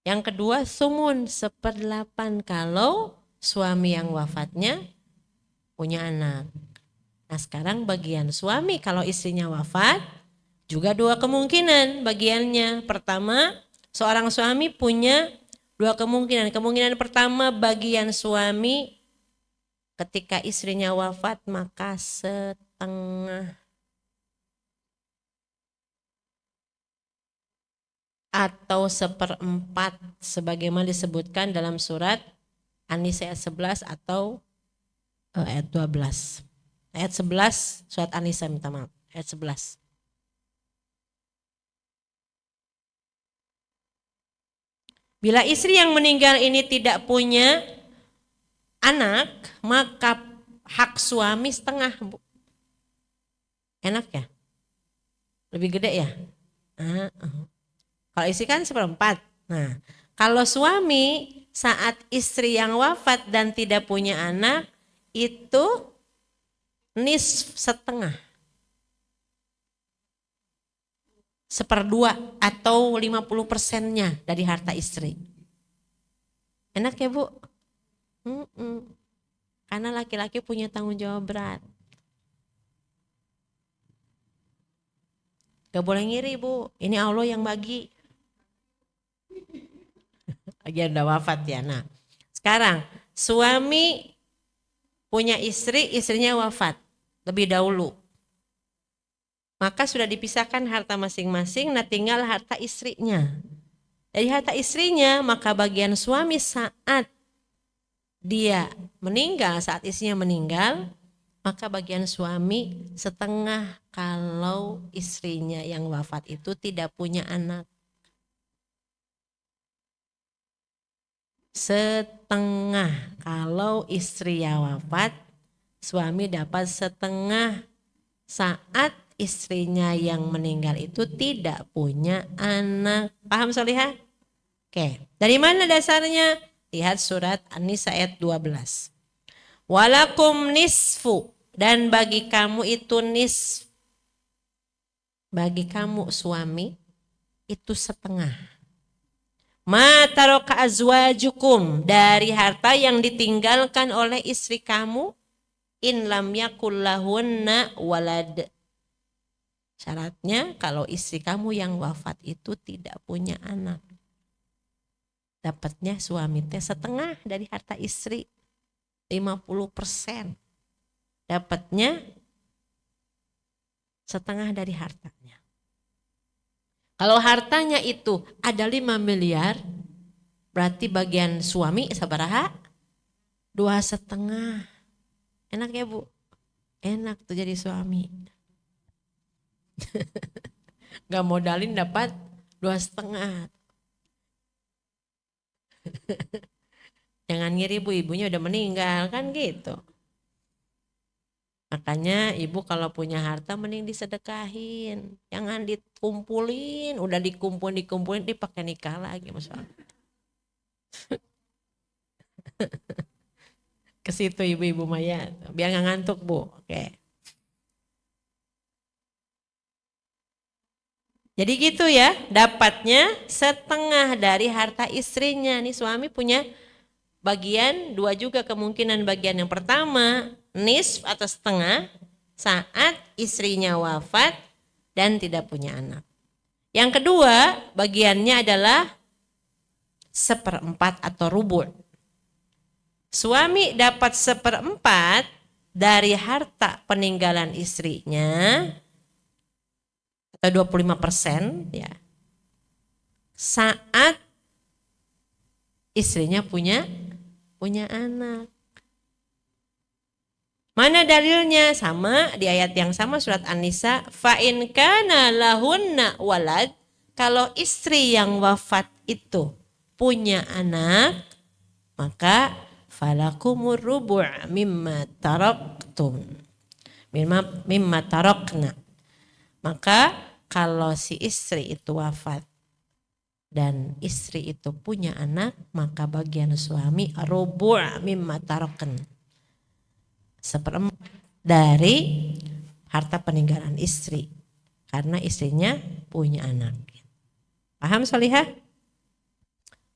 Yang kedua sumun 1/8 kalau suami yang wafatnya punya anak. Nah sekarang bagian suami kalau istrinya wafat juga 2 kemungkinan bagiannya. Pertama, seorang suami punya 2 kemungkinan. Kemungkinan pertama, bagian suami ketika istrinya wafat maka setengah atau 1/4 sebagaimana disebutkan dalam surat An-Nisa ayat 11 atau ayat 12. Ayat 11 surat An-Nisa, minta maaf, ayat 11. Bila istri yang meninggal ini tidak punya anak, maka hak suami setengah, Bu. Enak ya? Lebih gede ya? Kalau istri kan 1/4. Nah, kalau suami saat istri yang wafat dan tidak punya anak, itu nisf setengah. 1/2 atau 50%-nya dari harta istri. Enak ya Bu? Karena laki-laki punya tanggung jawab berat. Gak boleh ngiri Bu, ini Allah yang bagi. Lagi udah wafat ya. Nah sekarang suami punya istri, istrinya wafat lebih dahulu. Maka sudah dipisahkan harta masing-masing, nah tinggal harta istrinya. Dari harta istrinya, maka bagian suami saat dia meninggal, saat istrinya meninggal, maka bagian suami setengah kalau istrinya yang wafat itu tidak punya anak. Setengah kalau istri yang wafat, suami dapat setengah saat istrinya yang meninggal itu tidak punya anak. Paham Solihah? Oke, dari mana dasarnya? Lihat surat An-Nisa ayat 12. Walakum nisfu, dan bagi kamu itu nisf. Bagi kamu suami itu setengah. Ma taraka azwajukum, dari harta yang ditinggalkan oleh istri kamu, in lam yakul lahunna walad. Syaratnya kalau istri kamu yang wafat itu tidak punya anak. Dapatnya suami teh setengah dari harta istri. 50%. Dapatnya setengah dari hartanya. Kalau hartanya itu ada 5 miliar, berarti bagian suami sabaraha? 2,5. Enak ya Bu? Enak tuh jadi suami. Gak modalin dapat 2,5. Jangan ngiri Bu, ibunya udah meninggal kan gitu. Makanya ibu kalau punya harta mending disedekahin. Jangan dikumpulin, udah dikumpulin dipakai nikah lagi masalah. Ke situ ibu-ibu Maya, biar nggak ngantuk Bu. Oke. Jadi gitu ya, dapatnya setengah dari harta istrinya. Nih suami punya bagian 2 juga kemungkinan. Bagian yang pertama nisf atau setengah saat istrinya wafat, dan tidak punya anak. Yang kedua, bagiannya adalah 1/4 atau rubu'. Suami dapat 1/4 dari harta peninggalan istrinya atau 25% ya. Saat istrinya punya anak. Mana dalilnya? Sama di ayat yang sama surat An-Nisa, fa in kana lahunna walad, kalau istri yang wafat itu punya anak, maka falakumur rubu' mimma taraktum. Mimma tarakna. Maka kalau si istri itu wafat dan istri itu punya anak, maka bagian suami rubu' mimma tarakna. 1/4 dari harta peninggalan istri karena istrinya punya anak. Paham Solihah?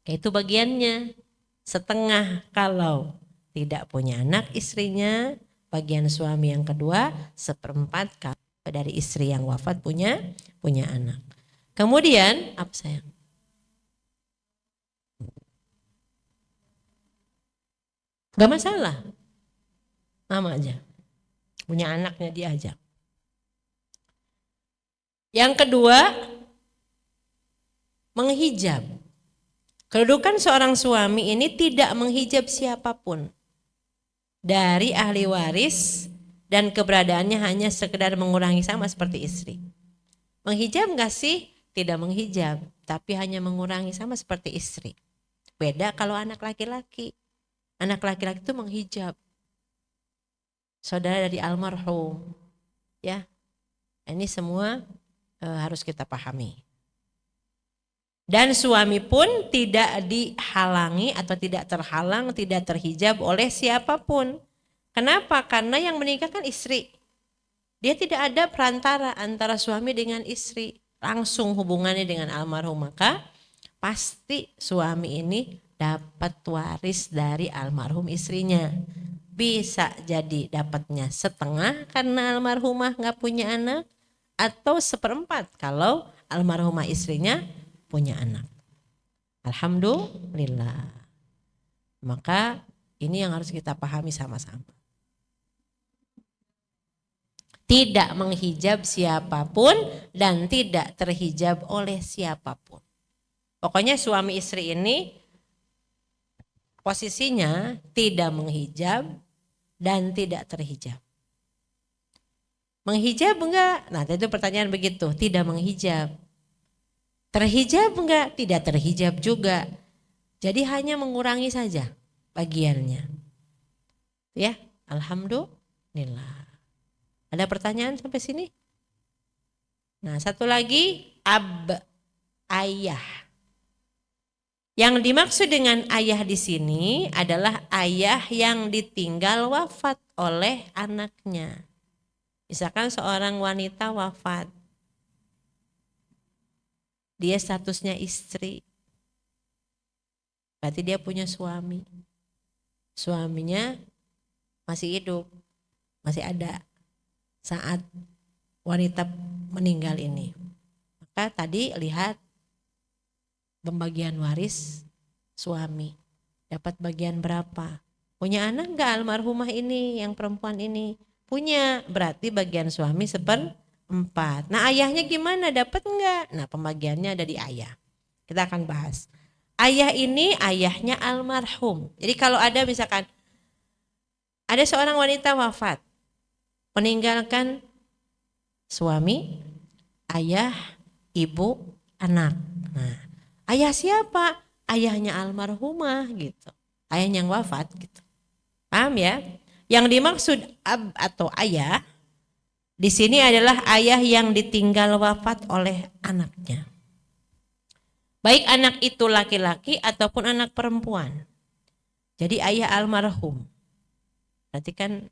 Itu bagiannya. Setengah kalau tidak punya anak istrinya, bagian suami yang kedua 1/4 kalau dari istri yang wafat punya anak. Kemudian apa sayang? Gak masalah. Sama aja. Punya anaknya diajak. Yang kedua, menghijab. Kedudukan seorang suami ini tidak menghijab siapapun dari ahli waris dan keberadaannya hanya sekedar mengurangi sama seperti istri. Menghijab enggak sih? Tidak menghijab, tapi hanya mengurangi sama seperti istri. Beda kalau anak laki-laki. Anak laki-laki itu menghijab. Saudara dari almarhum, ya, ini semua harus kita pahami. Dan suami pun tidak dihalangi atau tidak terhalang, tidak terhijab oleh siapapun. Kenapa? Karena yang menikah kan istri. Dia tidak ada perantara antara suami dengan istri, langsung hubungannya dengan almarhum. Maka pasti suami ini dapat waris dari almarhum istrinya. Bisa jadi dapatnya setengah karena almarhumah nggak punya anak, atau 1/4 kalau almarhumah istrinya punya anak. Alhamdulillah. Maka ini yang harus kita pahami sama-sama. Tidak menghijab siapapun dan tidak terhijab oleh siapapun. Pokoknya suami istri ini posisinya tidak menghijab dan tidak terhijab. Menghijab enggak? Nah itu pertanyaan begitu, tidak menghijab. Terhijab enggak? Tidak terhijab juga. Jadi hanya mengurangi saja bagiannya. Ya, alhamdulillah. Ada pertanyaan sampai sini? Nah satu lagi, ayah. Yang dimaksud dengan ayah di sini adalah ayah yang ditinggal wafat oleh anaknya. Misalkan seorang wanita wafat, dia statusnya istri, berarti dia punya suami. Suaminya masih hidup, masih ada saat wanita meninggal ini. Maka tadi lihat pembagian waris suami, dapat bagian berapa? Punya anak enggak almarhumah ini yang perempuan ini? Punya, berarti bagian suami 1/4. Nah ayahnya gimana, dapat enggak? Nah pembagiannya ada di ayah. Kita akan bahas. Ayah ini ayahnya almarhum. Jadi kalau ada misalkan ada seorang wanita wafat, meninggalkan suami, ayah, ibu, anak. Nah, ayah siapa? Ayahnya almarhumah gitu. Ayah yang wafat gitu. Paham ya? Yang dimaksud ab atau ayah di sini adalah ayah yang ditinggal wafat oleh anaknya. Baik anak itu laki-laki ataupun anak perempuan. Jadi ayah almarhum. Berarti kan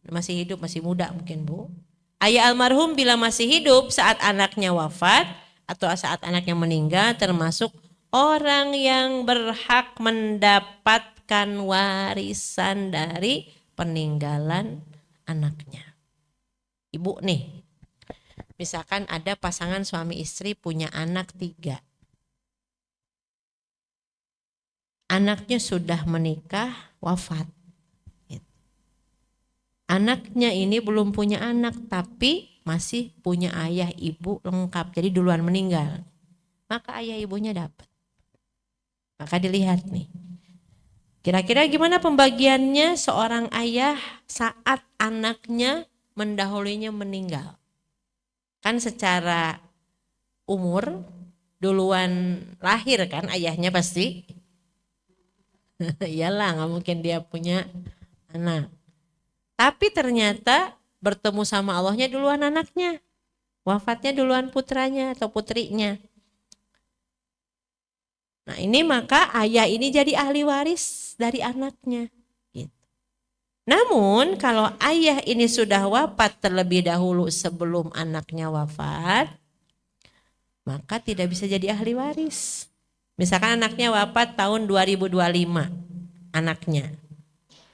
masih hidup, masih muda mungkin Bu. Ayah almarhum bila masih hidup saat anaknya wafat atau saat anaknya meninggal termasuk orang yang berhak mendapatkan warisan dari peninggalan anaknya. Ibu nih, Misalkan ada pasangan suami istri punya anak 3. Anaknya sudah menikah, wafat. Anaknya ini belum punya anak tapi masih punya ayah ibu lengkap. Jadi duluan meninggal. Maka ayah ibunya dapat. Maka dilihat nih. Kira-kira gimana pembagiannya seorang ayah saat anaknya mendahulunya meninggal? Kan secara umur duluan lahir kan ayahnya pasti. Iyalah nggak mungkin dia punya anak. Tapi ternyata bertemu sama Allahnya duluan anaknya. Wafatnya duluan putranya atau putrinya. Nah ini maka ayah ini jadi ahli waris dari anaknya. Gitu. Namun kalau ayah ini sudah wafat terlebih dahulu sebelum anaknya wafat, maka tidak bisa jadi ahli waris. Misalkan anaknya wafat tahun 2025, anaknya.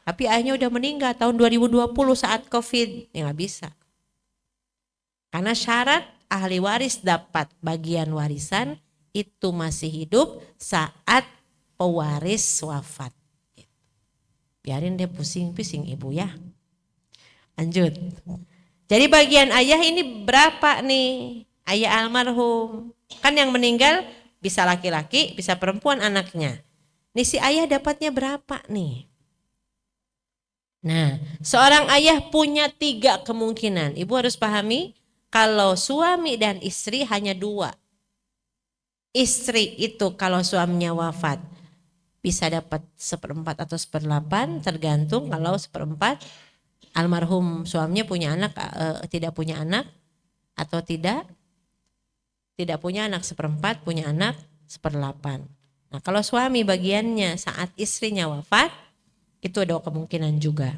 Tapi ayahnya udah meninggal tahun 2020 saat COVID, ya nggak bisa. Karena syarat ahli waris dapat bagian warisan itu masih hidup saat pewaris wafat. Biarin dia pusing-pusing ibu ya. Lanjut. Jadi bagian ayah ini berapa nih? Ayah almarhum. Kan yang meninggal bisa laki-laki, bisa perempuan anaknya. Nih si ayah dapatnya berapa nih? Nah, seorang ayah punya 3 kemungkinan. Ibu harus pahami, kalau suami dan istri hanya 2. Istri itu kalau suaminya wafat bisa dapat 1/4 atau 1/8, tergantung kalau 1/4 almarhum suaminya punya anak, tidak punya anak atau tidak punya anak 1/4, punya anak 1/8. Nah kalau suami bagiannya saat istrinya wafat, itu ada kemungkinan juga.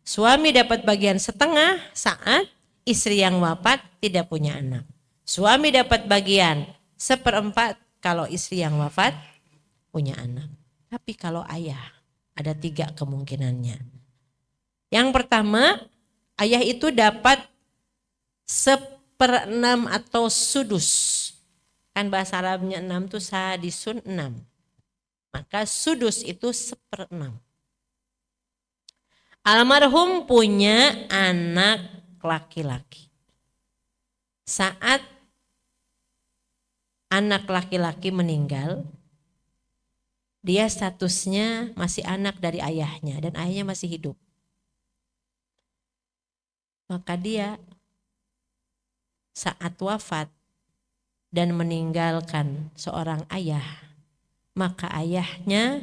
Suami dapat bagian setengah saat istri yang wafat tidak punya anak. Suami dapat bagian 1/4 kalau istri yang wafat punya anak. Tapi kalau ayah ada 3 kemungkinannya. Yang pertama, ayah itu dapat 1/6 atau sudus. Kan bahasa Arabnya 6 itu sadisun 6. Maka sudus itu 1/6. Almarhum punya anak laki-laki. Saat anak laki-laki meninggal, dia statusnya masih anak dari ayahnya dan ayahnya masih hidup. Maka dia saat wafat dan meninggalkan seorang ayah, maka ayahnya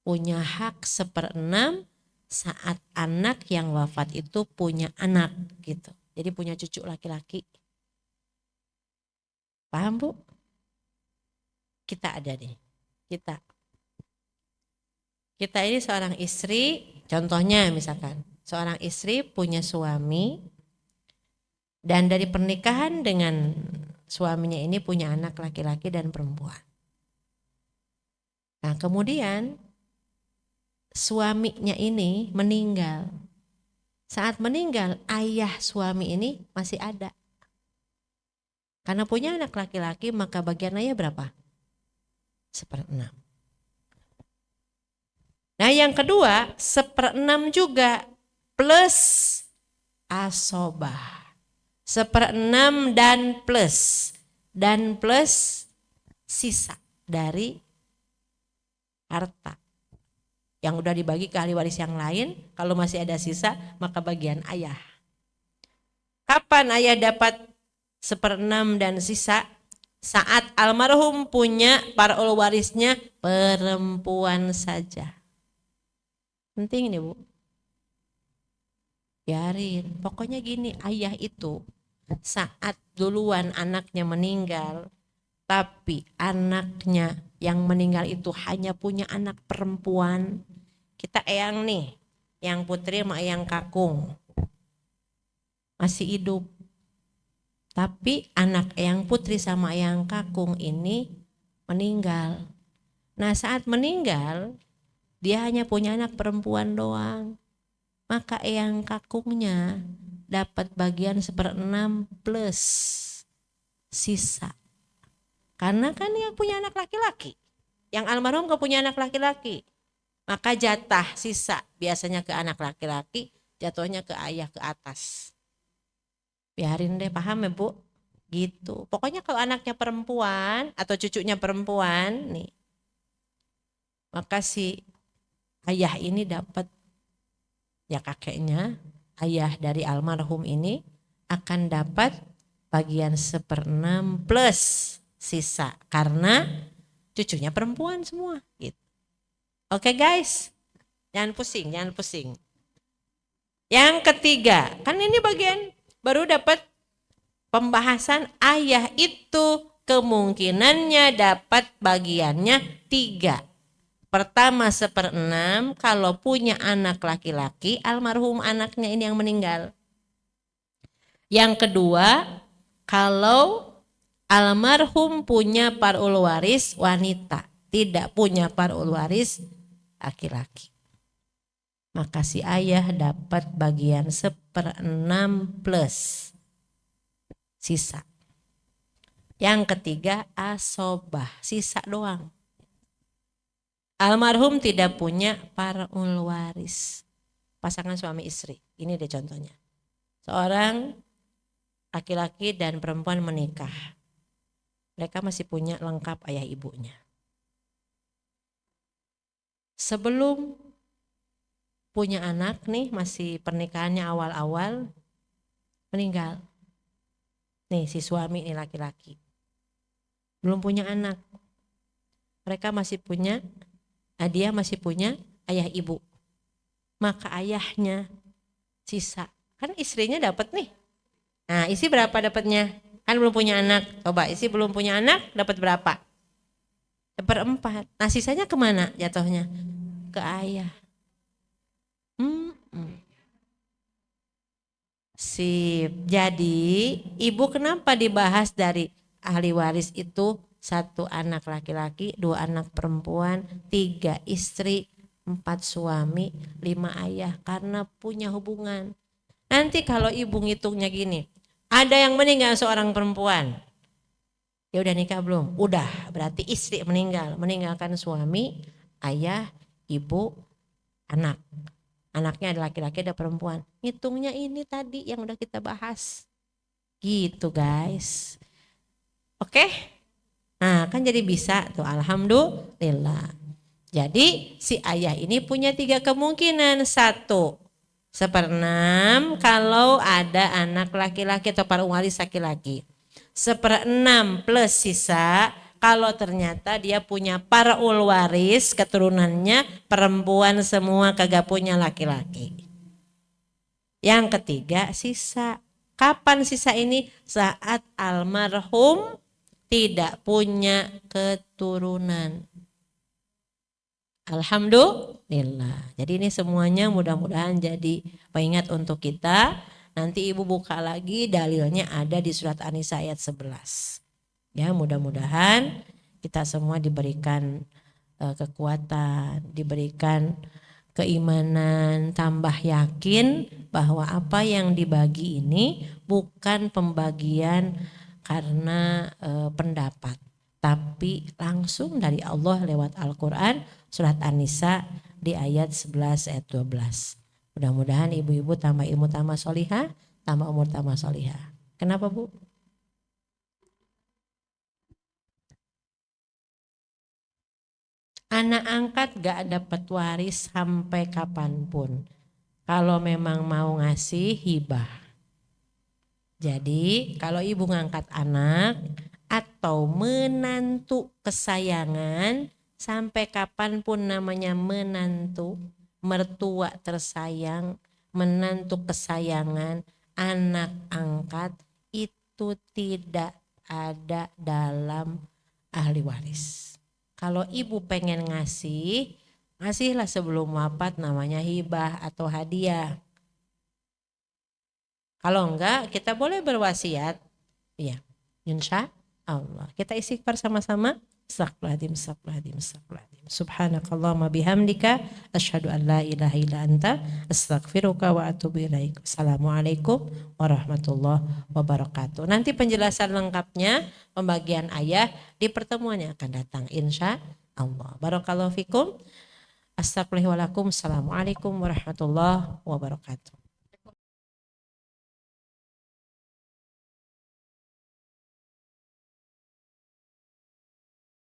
punya hak 1/6 saat anak yang wafat itu punya anak gitu. Jadi punya cucu laki-laki. Paham Bu? Kita ada nih. Kita ini seorang istri, contohnya misalkan seorang istri punya suami dan dari pernikahan dengan suaminya ini punya anak laki-laki dan perempuan. Nah kemudian suaminya ini meninggal. Saat meninggal ayah suami ini masih ada. Karena punya anak laki-laki maka bagian ayah berapa? 1/6. Nah yang kedua 1/6 juga plus asobah. 1/6 dan plus sisa dari harta. Yang udah dibagi ke ahli waris yang lain, kalau masih ada sisa maka bagian ayah. Kapan ayah dapat 1/6 dan sisa? Saat almarhum punya para ahli warisnya perempuan saja. Penting nih Bu. Biarin, pokoknya gini, ayah itu saat duluan anaknya meninggal, tapi anaknya yang meninggal itu hanya punya anak perempuan. Kita eyang nih, yang putri sama eyang kakung masih hidup. Tapi anak eyang putri sama eyang kakung ini meninggal. Nah saat meninggal, dia hanya punya anak perempuan doang. Maka eyang kakungnya dapat bagian 1/6 plus sisa. Karena kan yang punya anak laki-laki, yang almarhum gak punya anak laki-laki, maka jatah sisa biasanya ke anak laki-laki, jatuhnya ke ayah ke atas. Biarin deh, paham ya Bu? Gitu. Pokoknya kalau anaknya perempuan atau cucunya perempuan nih, maka si ayah ini dapat, ya kakeknya, ayah dari almarhum ini akan dapat bagian 1/6 plus sisa karena cucunya perempuan semua gitu. Oke guys, jangan pusing. Yang ketiga, kan ini bagian baru dapat pembahasan ayah itu kemungkinannya dapat bagiannya 3. Pertama 1/6 kalau punya anak laki-laki, almarhum anaknya ini yang meninggal. Yang kedua, kalau almarhum punya parul waris wanita, tidak punya parul waris laki-laki, maka si ayah dapat bagian 1/6 plus sisa. Yang ketiga asobah, sisa doang. Almarhum tidak punya parul waris. Pasangan suami istri, ini deh contohnya. Seorang laki-laki dan perempuan menikah. Mereka masih punya lengkap ayah ibunya. Sebelum punya anak nih, masih pernikahannya awal-awal, meninggal. Nih si suami nih laki-laki. Belum punya anak. Mereka masih punya, dia masih punya ayah ibu. Maka ayahnya sisa. Kan istrinya dapat nih. Nah isi berapa dapatnya? Kan belum punya anak. Coba isi belum punya anak dapat berapa? 1/4. Nah sisanya kemana jatuhnya? Ke ayah. Sip. Jadi ibu kenapa dibahas dari ahli waris itu 1 anak laki-laki, 2 anak perempuan, 3 istri, 4 suami, 5 ayah, karena punya hubungan. Nanti kalau ibu ngitungnya gini, ada yang meninggal seorang perempuan, ya udah nikah belum? Udah, berarti istri meninggal, meninggalkan suami, ayah, ibu, anak. Anaknya ada laki-laki ada perempuan. Ngitungnya ini tadi yang udah kita bahas. Gitu guys. Oke? Nah kan jadi bisa tuh, alhamdulillah. Jadi si ayah ini punya 3 kemungkinan. 1, 1/6 kalau ada anak laki-laki atau parul waris laki-laki. 1/6 plus sisa kalau ternyata dia punya parul waris keturunannya perempuan semua, kagak punya laki-laki. Yang ketiga sisa. Kapan sisa ini? Saat almarhum tidak punya keturunan. Alhamdulillah. Jadi ini semuanya mudah-mudahan jadi pengingat untuk kita. Nanti ibu buka lagi dalilnya ada di surat An-Nisa ayat 11. Ya mudah-mudahan kita semua diberikan kekuatan, diberikan keimanan, tambah yakin bahwa apa yang dibagi ini bukan pembagian karena pendapat, tapi langsung dari Allah lewat Al-Quran surat An-Nisa di ayat 11 ayat 12. Mudah-mudahan ibu-ibu tambah ilmu tambah solihah, tambah umur tambah solihah. Kenapa Bu? Anak angkat gak dapat waris sampai kapanpun. Kalau memang mau ngasih hibah. Jadi kalau ibu ngangkat anak atau menantu kesayangan, sampai kapanpun namanya menantu, mertua tersayang, menantu kesayangan, anak angkat itu tidak ada dalam ahli waris. Kalau ibu pengen ngasih, ngasihlah sebelum wafat, namanya hibah atau hadiah. Kalau enggak, kita boleh berwasiat. Iya, insya Allah. Kita istighfar sama-sama. Astagfirullahaladzim, astagfirullahaladzim, astagfirullahaladzim. Subhanakallahumma bihamdika asyhadu an la ilaha illa anta astaghfiruka wa atubu ilaik. Assalamualaikum warahmatullahi wabarakatuh. Nanti penjelasan lengkapnya pembagian ayat di pertemuan yang akan datang insya Allah. Barakallahu fikum. Astagfirullahaladzim. Assalamualaikum warahmatullahi wabarakatuh.